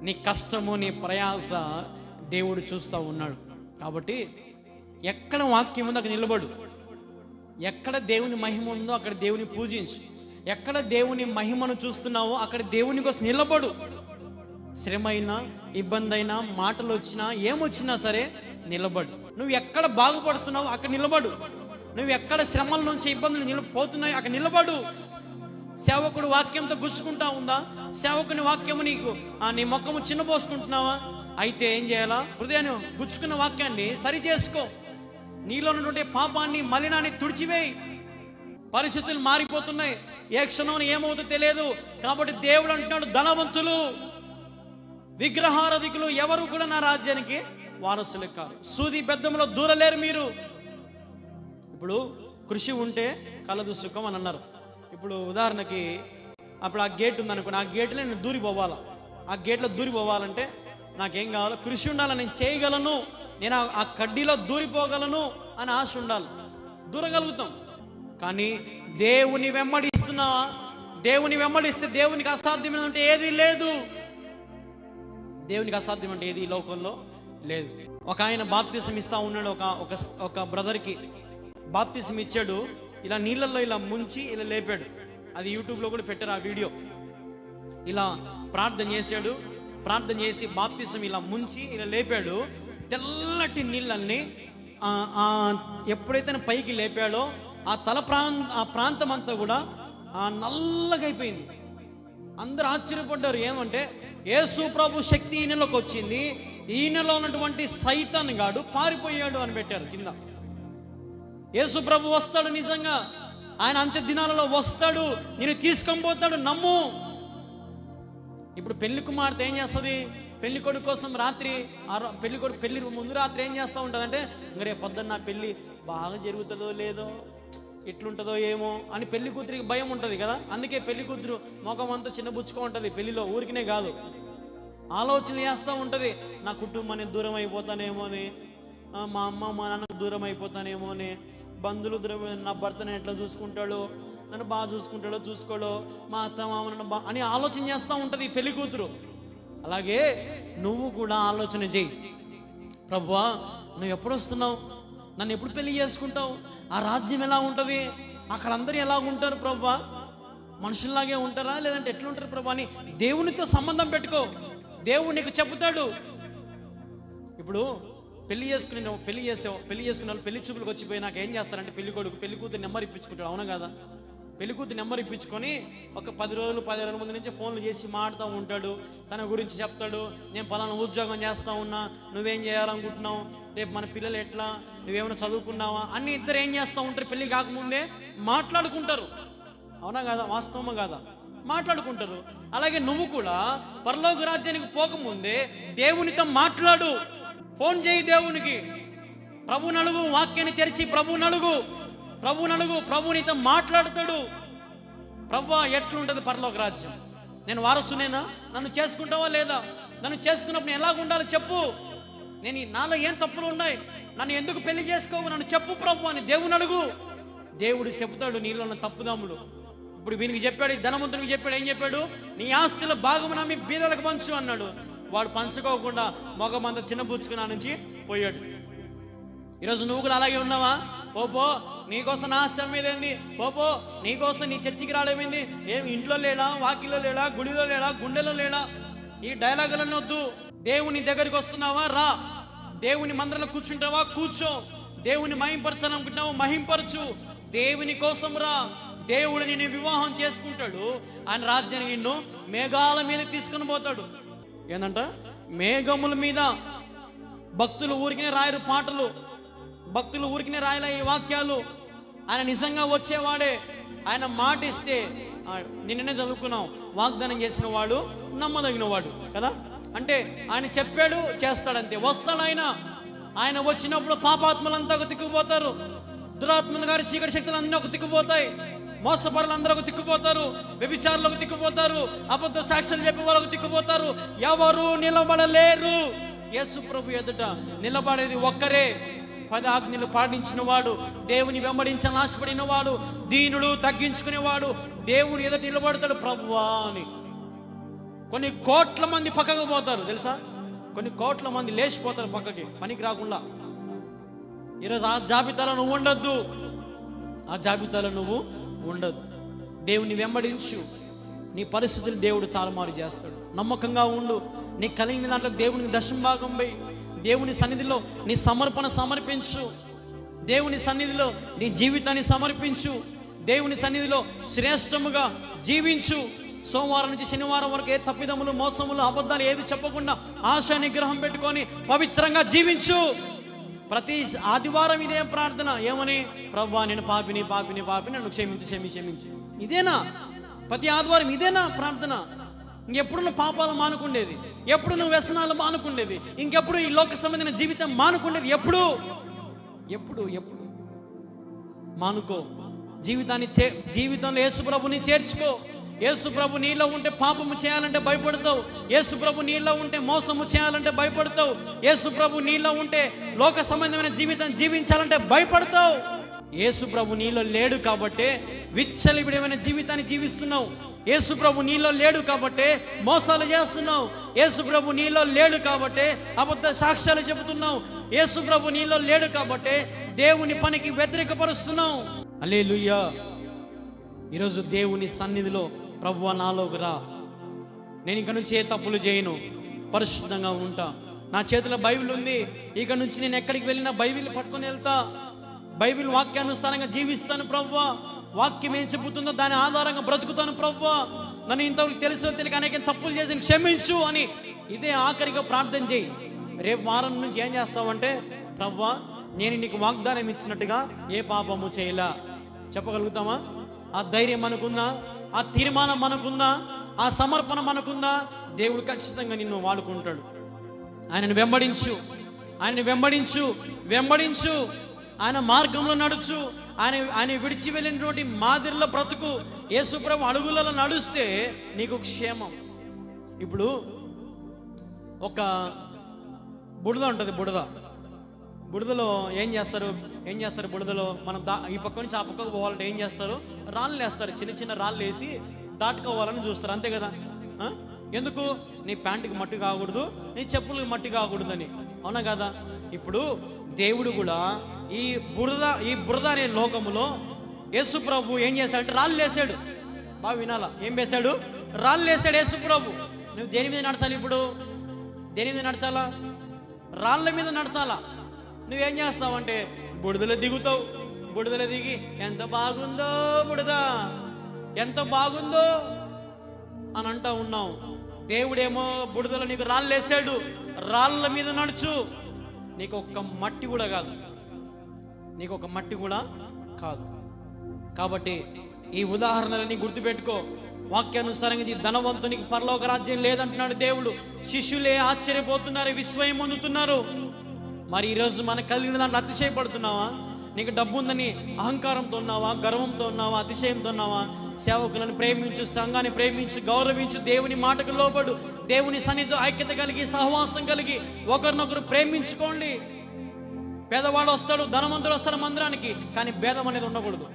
నీ కష్టము, నీ ప్రయాస దేవుడు చూస్తూ ఉన్నాడు. కాబట్టి ఎక్కడ వాక్యం ఉందో అక్కడ నిలబడు, ఎక్కడ దేవుని మహిమ ఉందో అక్కడ దేవుని పూజించు, ఎక్కడ దేవుని మహిమను చూస్తున్నావో అక్కడ దేవుని కోసం నిలబడు. శ్రమ అయినా, ఇబ్బంది అయినా, మాటలు వచ్చినా, ఏమొచ్చినా సరే నిలబడు. నువ్వు ఎక్కడ బాగుపడుతున్నావో అక్కడ నిలబడు, నువ్వు ఎక్కడ శ్రమల నుంచి ఇబ్బందులు పోతున్నాయో అక్కడ నిలబడు. సేవకుడు వాక్యంతో గుచ్చుకుంటా ఉందా? సేవకుని వాక్యము నీ ముఖము చిన్నపోసుకుంటున్నావా? అయితే ఏం చేయాలా? హృదయాన్ని గుచ్చుకున్న వాక్యాన్ని సరి చేసుకో, నీలో ఉన్నటువంటి పాపాన్ని మలినాన్ని తుడిచివేయి. పరిస్థితులు మారిపోతున్నాయి, ఏ క్షణం ఏమవుతుందో తెలియదు. కాబట్టి దేవుడు అంటున్నాడు, ధనవంతులు విగ్రహారాధికులు ఎవరు కూడా నా రాజ్యానికి వారసులు కాదు. సూది బెద్దంలో దూరలేరు మీరు. ఇప్పుడు కృషి ఉంటే కలదు సుఖం అని అన్నారు. ఇప్పుడు ఉదాహరణకి అప్పుడు ఆ గేట్ ఉందనుకో, ఆ గేట్లో నేను దూరిపోవాలా, ఆ గేట్లో దూరిపోవాలంటే నాకేం కావాలో కృషి ఉండాలి, నేను చేయగలను, నేను ఆ కడ్డీలో దూరిపోగలను అని ఆశ ఉండాలి, దూరగలుగుతాం. కానీ దేవుని వెంబడిస్తున్నావా? దేవుని వెంబడిస్తే దేవునికి అసాధ్యమైన అంటే ఏది లేదు. దేవునికి అసాధ్యం అంటే ఏది ఈ లోకంలో లేదు. ఒక ఆయన బాప్తిసం ఇస్తా ఉన్నాడు, ఒక బ్రదర్కి బాప్తిసం ఇచ్చాడు. ఇలా నీళ్ళల్లో ఇలా ముంచి ఇలా లేపాడు. అది యూట్యూబ్లో కూడా పెట్టారు ఆ వీడియో. ఇలా ప్రార్థన చేశాడు, ప్రార్థన చేసి బాప్తిసం ఇలా ముంచి ఇలా లేపాడు. తెల్లటి నీళ్ళని ఎప్పుడైతే పైకి లేపాడో ఆ ప్రాంతం అంతా కూడా నల్లగా అయిపోయింది. అందరూ ఆశ్చర్యపడ్డారు. ఏమంటే యేసు ప్రభు శక్తి ఈయనలోకి వచ్చింది, ఈయనలో ఉన్నటువంటి సైతాన్ గాడు పారిపోయాడు అని పెట్టారు కింద. యేసు ప్రభు వస్తాడు, నిజంగా ఆయన అంత్య దినాలలో వస్తాడు, నేను తీసుకొని పోతాడు, నమ్ము. ఇప్పుడు పెళ్లి కుమార్తె ఏం చేస్తుంది? పెళ్లి కొడుకు కోసం రాత్రి పెళ్లి ముందు రాత్రి ఏం చేస్తూ ఉంటుంది అంటే, ఇంకా రేపు పొద్దున్న నా పెళ్ళి బాగా జరుగుతుందో లేదో, ఎట్లుంటుందో ఏమో అని పెళ్లి కూతురికి భయం ఉంటుంది కదా. అందుకే పెళ్లి కూతురు ముఖం అంతా చిన్నబుచ్చుకో ఉంటుంది పెళ్లిలో, ఊరికినే కాదు, ఆలోచనలు చేస్తూ ఉంటుంది. నా కుటుంబాన్ని దూరం అయిపోతానేమో అని, మా అమ్మ మా నాన్నకు దూరం అయిపోతానేమో అని, బంధువులు దూరం, నా భర్తను ఎట్లా చూసుకుంటాడో, నన్ను బాగా చూసుకుంటాడో చూసుకోడో, మా అత్త మామ నన్ను అని ఆలోచన చేస్తూ ఉంటుంది పెళ్లి కూతురు. అలాగే నువ్వు కూడా ఆలోచన చేయి, ప్రభువా నువ్వు ఎప్పుడు వస్తున్నావు, నన్ను ఎప్పుడు పెళ్లి చేసుకుంటావు, ఆ రాజ్యం ఎలా ఉంటుంది, అక్కడ అందరూ ఎలా ఉంటారు ప్రభువా, మనుషుల్లాగే ఉంటారా లేదంటే ఎట్లుంటారు ప్రభు అని దేవునితో సంబంధం పెట్టుకో. దేవుడు నీకు చెబుతాడు. ఇప్పుడు పెళ్లి చేసుకునే వాళ్ళు పెళ్లి చూపులకు వచ్చిపోయి నాకు ఏం చేస్తారంటే, పెళ్లి కొడుకు పెళ్లి కూతురు నెంబర్ ఇప్పించుకుంటాడు, అవునా కదా? పెళ్లి కూతురు నెంబర్ ఇప్పించుకొని ఒక 10 రోజులు 15 రోజుల ముందు నుంచి ఫోన్లు చేసి మాడుతూ ఉంటాడు, తన గురించి చెప్తాడు. నేను పలానా ఉద్యోగం చేస్తూ ఉన్నా, నువ్వేం చేయాలనుకుంటున్నావు, రేపు మన పిల్లలు ఎట్లా, నువ్వేమైనా చదువుకున్నావా అన్ని ఇద్దరు ఏం చేస్తూ ఉంటారు, పెళ్లి కాకముందే మాట్లాడుకుంటారు, అవునా కదా? వాస్తవమా కాదా? మాట్లాడుకుంటారు. అలాగే నువ్వు కూడా పరలోక రాజ్యానికి పోకముందే దేవునితో మాట్లాడు, ఫోన్ చేయి దేవునికి, ప్రభు నలుగు, వాక్యాన్ని తెరిచి ప్రభు నలుగు, ప్రభు నీతో మాట్లాడతాడు. ప్రభువా ఎట్లుంటుంది పరలోక రాజ్యం, నేను వారసునేనా, నన్ను చేసుకుంటావా లేదా, నన్ను చేసుకున్నప్పుడు నేను ఎలాగ ఉండాలో చెప్పు, నేను నాలో ఏం తప్పులు ఉన్నాయి, నన్ను ఎందుకు పెళ్లి చేసుకోవు, నన్ను చెప్పు ప్రభు అని దేవుని అడుగు. దేవుడు చెప్తాడు నీలో ఉన్న తప్పుదమ్ములు. ఇప్పుడు వీనికి చెప్పాడు, ధనవంతునికి చెప్పాడు, ఏం చెప్పాడు, నీ ఆస్తుల భాగము నమ్మి బీదలకు పంచు అన్నాడు. వాడు పంచుకోకుండా మగమంత చిన్నబుచ్చుకున్నా నుంచి పోయాడు. ఈరోజు నువ్వు కూడా అలాగే ఉన్నావా? పోపో నీకోసం నా ఆస్తి మీద ఏంది, పోపో నీకోసం నీ చర్చికి రావడమేంది, ఏమి ఇంట్లో లేడా, వాకిల్లో లేడా, గుడిలో లేడా, గుండెలో లేడా, ఈ డైలాగులన్నీ వద్దు. దేవుని దగ్గరికి వస్తున్నావా, రా. దేవుని మందిరంలో కూర్చుంటావా, కూర్చో. దేవుని మహింపరచాలనుకుంటున్నావా, మహింపరచు. దేవుని కోసం రా. దేవుడు నిన్ను వివాహం చేసుకుంటాడు, ఆయన రాజ్యాన్ని నిన్ను మేఘాల మీద తీసుకుని పోతాడు. ఏంటంట, మేఘముల మీద. భక్తులు ఊరికినే రాయరు పాటలు, భక్తులు ఊరికినే రాయలే ఈ వాక్యాలు. ఆయన నిజంగా వచ్చేవాడే. ఆయన మాట ఇస్తే, నిన్ననే చదువుకున్నాం, వాగ్దానం చేసిన వాడు నమ్మదగిన వాడు కదా. అంటే ఆయన చెప్పాడు చేస్తాడంతే. వస్తాడు ఆయన వచ్చినప్పుడు పాపాత్మలంతా ఒక తిక్కుపోతారు, దురాత్మల గారి చీకటి శక్తులు అన్నీ ఒక తిక్కుపోతాయి, మోసపరులు అందరూ ఒక తిక్కుపోతారు, వ్యభిచారులకు తిక్కుపోతారు, అబద్ధ సాక్ష్యాలు చెప్పే వాళ్ళకు తిక్కుపోతారు. ఎవరు నిలబడలేరు. యేసు ప్రభు ఎదుట నిలబడేది ఒక్కరే, 10 ఆజ్ఞలు పాటించిన వాడు, దేవుని వెంబడించాలని ఆశపడిన వాడు, దీనుడు తగ్గించుకునేవాడు దేవుని ఎదుట నిలబడతాడు ప్రభువా అని. కొన్ని కోట్ల మంది పక్కకు పోతారు తెలుసా, కొన్ని కోట్ల మంది లేచిపోతారు పక్కకి, పనికి రాకుండా. ఈరోజు ఆ జాబితాలో నువ్వు ఉండొద్దు, ఆ జాబితాలో నువ్వు ఉండదు. దేవుని వెంబడించు, నీ పరిస్థితులు దేవుడు తారుమారు చేస్తాడు. నమ్మకంగా ఉండు. నీ కలిగిన దాంట్లో దేవునికి దశంభాగం పోయి దేవుని సన్నిధిలో నీ సమర్పణ సమర్పించు, దేవుని సన్నిధిలో నీ జీవితాన్ని సమర్పించు, దేవుని సన్నిధిలో శ్రేష్టముగా జీవించు. సోమవారం నుంచి శనివారం వరకు ఏ తప్పిదములు, మోసములు, అబద్ధాలు ఏవి చెప్పకుండా ఆశ నిగ్రహం పెట్టుకొని పవిత్రంగా జీవించు. ప్రతి ఆదివారం ఇదే ప్రార్థన, ఏమని, ప్రభువా నేను పాపిని నన్ను క్షమించి. ఇదేనా ప్రతి ఆదివారం? ఇదేనా ప్రార్థన? ఇంకెప్పుడు నువ్వు పాపాలు మానుకుండేది, ఎప్పుడు నువ్వు వ్యసనాలు మానుకుండేది, ఇంకెప్పుడు ఈ లోక సంబంధమైన జీవితం మానుకుండేది? ఎప్పుడు మానుకో. జీవితంలో యేసు ప్రభుని చేర్చుకో. యేసు ప్రభు నీలో ఉంటే పాపము చేయాలంటే భయపడతావు. యేసు ప్రభు నీలో ఉంటే మోసము చేయాలంటే భయపడతావు. యేసు ప్రభు నీలో ఉంటే లోక సంబంధమైన జీవితం జీవించాలంటే భయపడతావు. యేసు ప్రభు నీలో లేడు కాబట్టే విచ్చలవిడమైన జీవితాన్ని జీవిస్తున్నావు. యేసు ప్రభు నీలో లేడు కాబట్టే మోసాలు చేస్తున్నావు. యేసు ప్రభు నీలో లేడు కాబట్టే అబద్ధ సాక్ష్యాలు చెబుతున్నావు. యేసు ప్రభు నీలో లేడు కాబట్టే దేవుని పనికి వ్యతిరేకపరుస్తున్నావు. హల్లెలూయా. ఈరోజు దేవుని సన్నిధిలో ప్రభువా నాలోకి రా, నేను ఇక నుంచి ఏ తప్పులు చేయను, పరిశుద్ధంగా ఉంటా, నా చేతిలో బైబిల్ ఉంది, ఇక నుంచి నేను ఎక్కడికి వెళ్ళినా బైబిల్ పట్టుకొని వెళ్తా, బైబిల్ వాక్యానుసారంగా జీవిస్తాను ప్రభువా, వాక్యం ఏం చెబుతుందో దాని ఆధారంగా బ్రతుకుతాను ప్రభువా, నన్ను ఇంతవరకు తెలుసో తెలియక అనేక తప్పులు చేసి క్షమించు అని ఇదే ఆఖరిగా ప్రార్థన చేయి. రేపు వారం నుంచి ఏం చేస్తావంటే, ప్రభువా నేను నీకు వాగ్దానం ఇచ్చినట్టుగా ఏ పాపము చేయలా చెప్పగలుగుతామా? ఆ ధైర్యం మనకుందా? ఆ తీర్మానం మనకుందా? ఆ సమర్పణ మనకుందా? దేవుడు ఖచ్చితంగా నిన్ను వాడుకుంటాడు. ఆయనను వెంబడించు, ఆయనను వెంబడించు, వెంబడించు, ఆయన మార్గంలో నడుచు, ఆయన విడిచి వెళ్ళినటువంటి మాదిరిలో బ్రతుకు. యేసుప్రభు అడుగులలో నడుస్తే నీకు క్షేమం. ఇప్పుడు ఒక బుడద ఉంటుంది, బుడదలో ఏం చేస్తారు బుడదలో మనం ఈ పక్క నుంచి ఆ పక్కకు పోవాలంటే ఏం చేస్తారు? రాళ్ళు వేస్తారు, చిన్న చిన్న రాళ్ళు వేసి దాటుకోవాలని చూస్తారు, అంతే కదా. ఎందుకు? నీ ప్యాంటుకి మట్టి కాకూడదు, నీ చెప్పులకు మట్టి కాకూడదని, అవునా కదా? ఇప్పుడు దేవుడు కూడా ఈ బురద అనే లోకములో యేసు ప్రభు ఏం చేశాడంటే రాళ్ళు వేసాడు. బాగా వినాలా, ఏం వేశాడు? రాళ్ళు వేసాడు యేసు ప్రభు. నువ్వు దేని మీద నడచాలి? ఇప్పుడు దేని మీద నడచాలా? రాళ్ళ మీద నడచాలా. నువ్వేం చేస్తావంటే బుడదలో దిగుతావు, బుడదలో దిగి ఎంత బాగుందో బుడద, ఎంత బాగుందో అని అంటా ఉన్నావు. దేవుడేమో బుడదలో నీకు రాళ్ళు వేసాడు, రాళ్ళ మీద నడుచు. నీకు ఒక్క మట్టి కూడా కాదు, నీకు ఒక మట్టి కూడా కాదు. కాబట్టి ఈ ఉదాహరణలని గుర్తుపెట్టుకో. వాక్యానుసారంగా ఈ ధనవంతునికి పరలోక రాజ్యం లేదంటున్నాడు దేవుడు. శిష్యులే ఆశ్చర్యపోతున్నారు, విస్మయం పొందుతున్నారు. మరి ఈరోజు మనకు కలిగిన దాంట్లో అతిశయపడుతున్నావా? నీకు డబ్బు ఉందని అహంకారంతో ఉన్నావా? గర్వంతో ఉన్నావా? అతిశయంతో ఉన్నావా? సేవకులను ప్రేమించు, సంఘాన్ని ప్రేమించు, గౌరవించు, దేవుని మాటకు లోబడు, దేవుని సన్నిధితో ఐక్యత కలిగి, సహవాసం కలిగి ఒకరినొకరు ప్రేమించుకోండి. పేదవాడు వస్తాడు, ధనవంతుడు వస్తాడు మందిరానికి, కానీ భేదం అనేది ఉండకూడదు.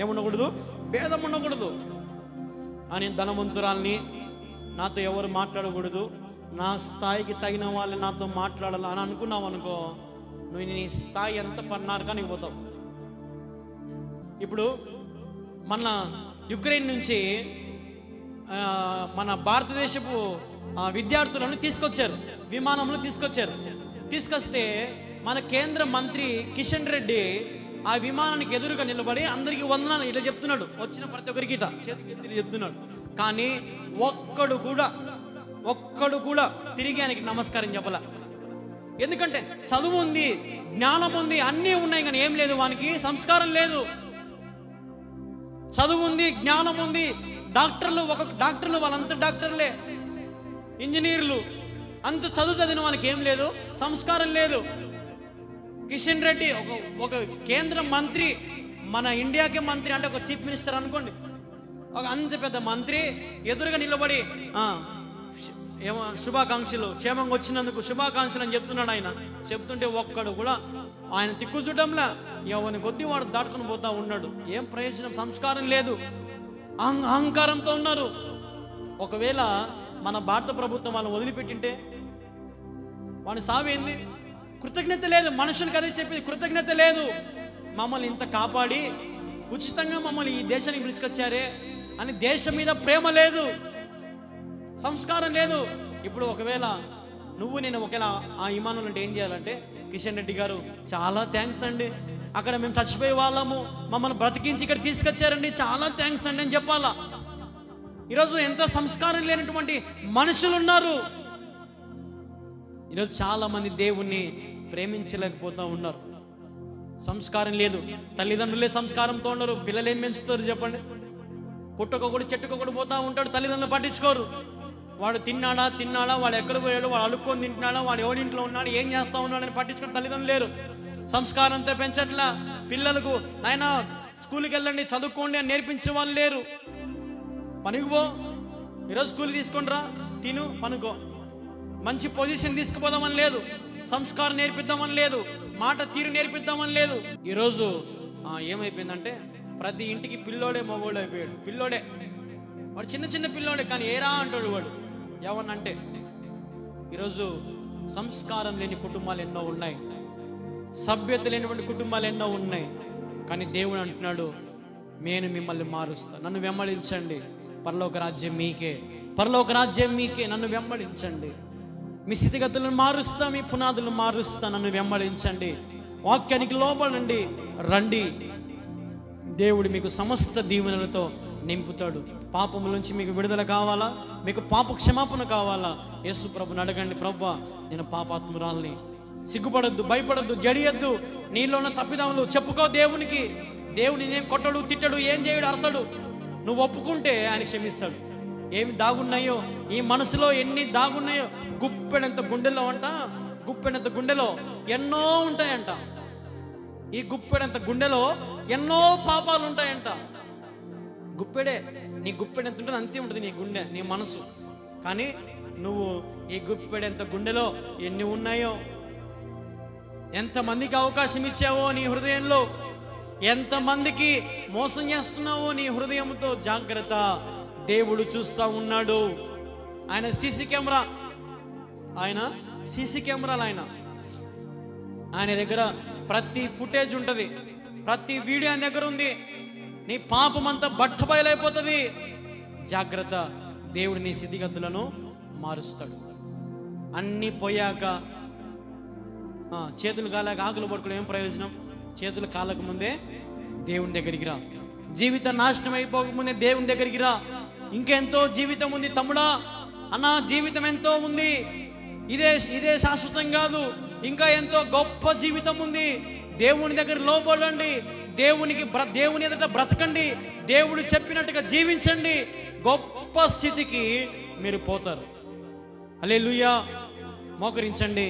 ఏముండకూడదు? భేదం ఉండకూడదు. అని ధనవంతురాల్ని నాతో ఎవరు మాట్లాడకూడదు, నా స్థాయికి తగిన వాళ్ళు నాతో మాట్లాడాలి అని అనుకున్నావు అనుకో, నువ్వు నీ స్థాయి ఎంత పన్నారు కానీ పోతావు. ఇప్పుడు మన యుక్రెయిన్ నుంచి మన భారతదేశపు విద్యార్థులను తీసుకొచ్చారు, విమానంలో తీసుకొస్తే మన కేంద్ర మంత్రి కిషన్ రెడ్డి ఆ విమానానికి ఎదురుగా నిలబడి అందరికీ వందనాలు ఇట్లా చెప్తున్నాడు, వచ్చిన ప్రతి ఒక్కరికి ఇట్లా చేతులు చెప్తున్నాడు. కానీ ఒక్కడు కూడా తిరిగి ఆయనకి నమస్కారం చెప్పాల. ఎందుకంటే చదువు ఉంది, జ్ఞానం ఉంది, అన్నీ ఉన్నాయి, కానీ ఏం లేదు, వానికి సంస్కారం లేదు. చదువు ఉంది, జ్ఞానం ఉంది, డాక్టర్లు వాళ్ళంతా డాక్టర్లే, ఇంజనీర్లు, అంత చదువు చదివిన వాళ్ళకి ఏం లేదు, సంస్కారం లేదు. కిషన్ రెడ్డి ఒక కేంద్ర మంత్రి, మన ఇండియాకే మంత్రి అంటే ఒక చీఫ్ మినిస్టర్ అనుకోండి, ఒక అంత పెద్ద మంత్రి ఎదురుగా నిలబడి ఏమో శుభాకాంక్షలు, క్షేమంగా వచ్చినందుకు శుభాకాంక్షలు అని చెప్తున్నాడు. ఆయన చెప్తుంటే ఒక్కడు కూడా ఆయన తిక్కు చూడడంలా, ఎవరిని కొద్ది వాడు దాటుకుని పోతా ఉన్నాడు. ఏం ప్రయోజనం? సంస్కారం లేదు, అహంకారంతో ఉన్నారు. ఒకవేళ మన భారత ప్రభుత్వం వాళ్ళని వదిలిపెట్టింటే వాని సావేంది? కృతజ్ఞత లేదు. మనుషులకు అదే చెప్పేది, కృతజ్ఞత లేదు. మమ్మల్ని ఇంత కాపాడి ఉచితంగా మమ్మల్ని ఈ దేశానికి పిలుచుకొచ్చారే అని దేశం మీద ప్రేమ లేదు, సంస్కారం లేదు. ఇప్పుడు ఒకవేళ నేను ఒకవేళ ఆ విమానంలో అంటే ఏం చేయాలంటే, కిషన్ రెడ్డి గారు చాలా థ్యాంక్స్ అండి, అక్కడ మేము చచ్చిపోయే వాళ్ళము, మమ్మల్ని బ్రతికించి ఇక్కడ తీసుకొచ్చారండి, చాలా థ్యాంక్స్ అండి అని చెప్పాలా. ఈరోజు ఎంత సంస్కారం లేనటువంటి మనుషులు ఉన్నారు. ఈరోజు చాలా మంది దేవుణ్ణి ప్రేమించలేకపోతూ ఉన్నారు, సంస్కారం లేదు. తల్లిదండ్రులే సంస్కారంతో ఉన్నారు, పిల్లలు ఏం పెంచుతారు చెప్పండి? పుట్టకొకడు చెట్టుకొకడు పోతా ఉంటాడు, తల్లిదండ్రులు పట్టించుకోరు. వాడు తిన్నాడా, వాడు ఎక్కడ పోయాడు, వాడు అలుక్కొని తింటున్నాడా, వాడు ఎవరింట్లో ఉన్నాడు, ఏం చేస్తా ఉన్నాడని పట్టించుకుని తల్లిదండ్రులు లేరు. సంస్కారంతో పెంచట్లా. పిల్లలకు నాయనా స్కూల్కి వెళ్ళండి, చదువుకోండి అని నేర్పించే వాళ్ళు లేరు. పనికి పో, ఈరోజు కూలి తీసుకొని రా, తిను, పనుకో. మంచి పొజిషన్ తీసుకుపోదామని లేదు, సంస్కారం నేర్పిద్దామని లేదు, మాట తీరు నేర్పిద్దామని లేదు. ఈరోజు ఏమైపోయిందంటే ప్రతి ఇంటికి పిల్లోడే మగోడు అయిపోయాడు. పిల్లోడే, వాడు చిన్న చిన్న పిల్లోడే, కానీ ఏరా అంటాడు వాడు ఎవరినంటే. ఈరోజు సంస్కారం లేని కుటుంబాలు ఎన్నో ఉన్నాయి, సభ్యత లేనిటువంటి కుటుంబాలు ఎన్నో ఉన్నాయి. కానీ దేవుడు అంటున్నాడు, నేను మిమ్మల్ని మారుస్తా, నన్ను వెంబడించండి, పరలోక రాజ్యం మీకే, పరలోక రాజ్యం మీకే, నన్ను వెంబడించండి. మీ స్థితిగతులను మారుస్తా, మీ పునాదులను మారుస్తా, నన్ను వెంబడించండి, వాక్యానికి లోబడండి, రండి. దేవుడు మీకు సమస్త దీవెనలతో నింపుతాడు. పాపముల నుంచి మీకు విడుదల కావాలా, మీకు పాప క్షమాపణ కావాలా, యేసు ప్రభుని అడగండి. ప్రభువా, నేను పాపాత్మురాల్ని. సిగ్గుపడద్దు, భయపడద్దు, జడియద్దు. నీలో ఉన్న తప్పిదములు చెప్పుకో దేవునికి. దేవుని నేను కొట్టడు, తిట్టడు, ఏం చేయడు, అరసడు. నువ్వు ఒప్పుకుంటే ఆయన క్షమిస్తాడు. ఏమి దాగున్నాయో ఈ మనసులో, ఎన్ని దాగున్నాయో, గుప్పెడంత గుండెలో అంట, గుప్పెడంత గుండెలో ఎన్నో ఉంటాయంట. ఈ గుప్పెడంత గుండెలో ఎన్నో పాపాలు ఉంటాయంట. గుప్పెడే, నీ గుప్పెడంత ఉంటుంది, అంతే ఉంటుంది నీ గుండె, నీ మనసు. కానీ నువ్వు ఈ గుప్పెడంత గుండెలో ఎన్ని ఉన్నాయో, ఎంతమందికి అవకాశం ఇచ్చావో నీ హృదయంలో, ఎంతమందికి మోసం చేస్తున్నావో నీ హృదయంతో, జాగ్రత్త. దేవుడు చూస్తూ ఉన్నాడు. ఆయన సీసీ కెమెరా, ఆయన సీసీ కెమెరాలు, ఆయన దగ్గర ప్రతి ఫుటేజ్ ఉంటుంది, ప్రతి వీడియో ఆయన దగ్గర ఉంది. నీ పాపం అంతా బట్టబయలైపోతుంది. జాగ్రత్త, దేవుడు నీ స్థితిగతులను మారుస్తాడు. అన్నీ పోయాక చేతులు కాలేక ఆకులు పడుకోవడం ఏం ప్రయోజనం? చేతులు కాలక ముందే దేవుని దగ్గరికి రా. జీవితం నాశనం అయిపోకముందే దేవుని దగ్గరికి రా. ఇంకెంతో జీవితం ఉంది తమ్ముడా, అన్న, జీవితం ఎంతో ఉంది. ఇదే శాశ్వతం కాదు, ఇంకా ఎంతో గొప్ప జీవితం ఉంది. దేవుని దగ్గర లోబడండి, దేవుని ఎదుట బ్రతకండి, దేవుడు చెప్పినట్టుగా జీవించండి. గొప్ప స్థితికి మీరు పోతారు. హల్లెలూయా. మోకరించండి.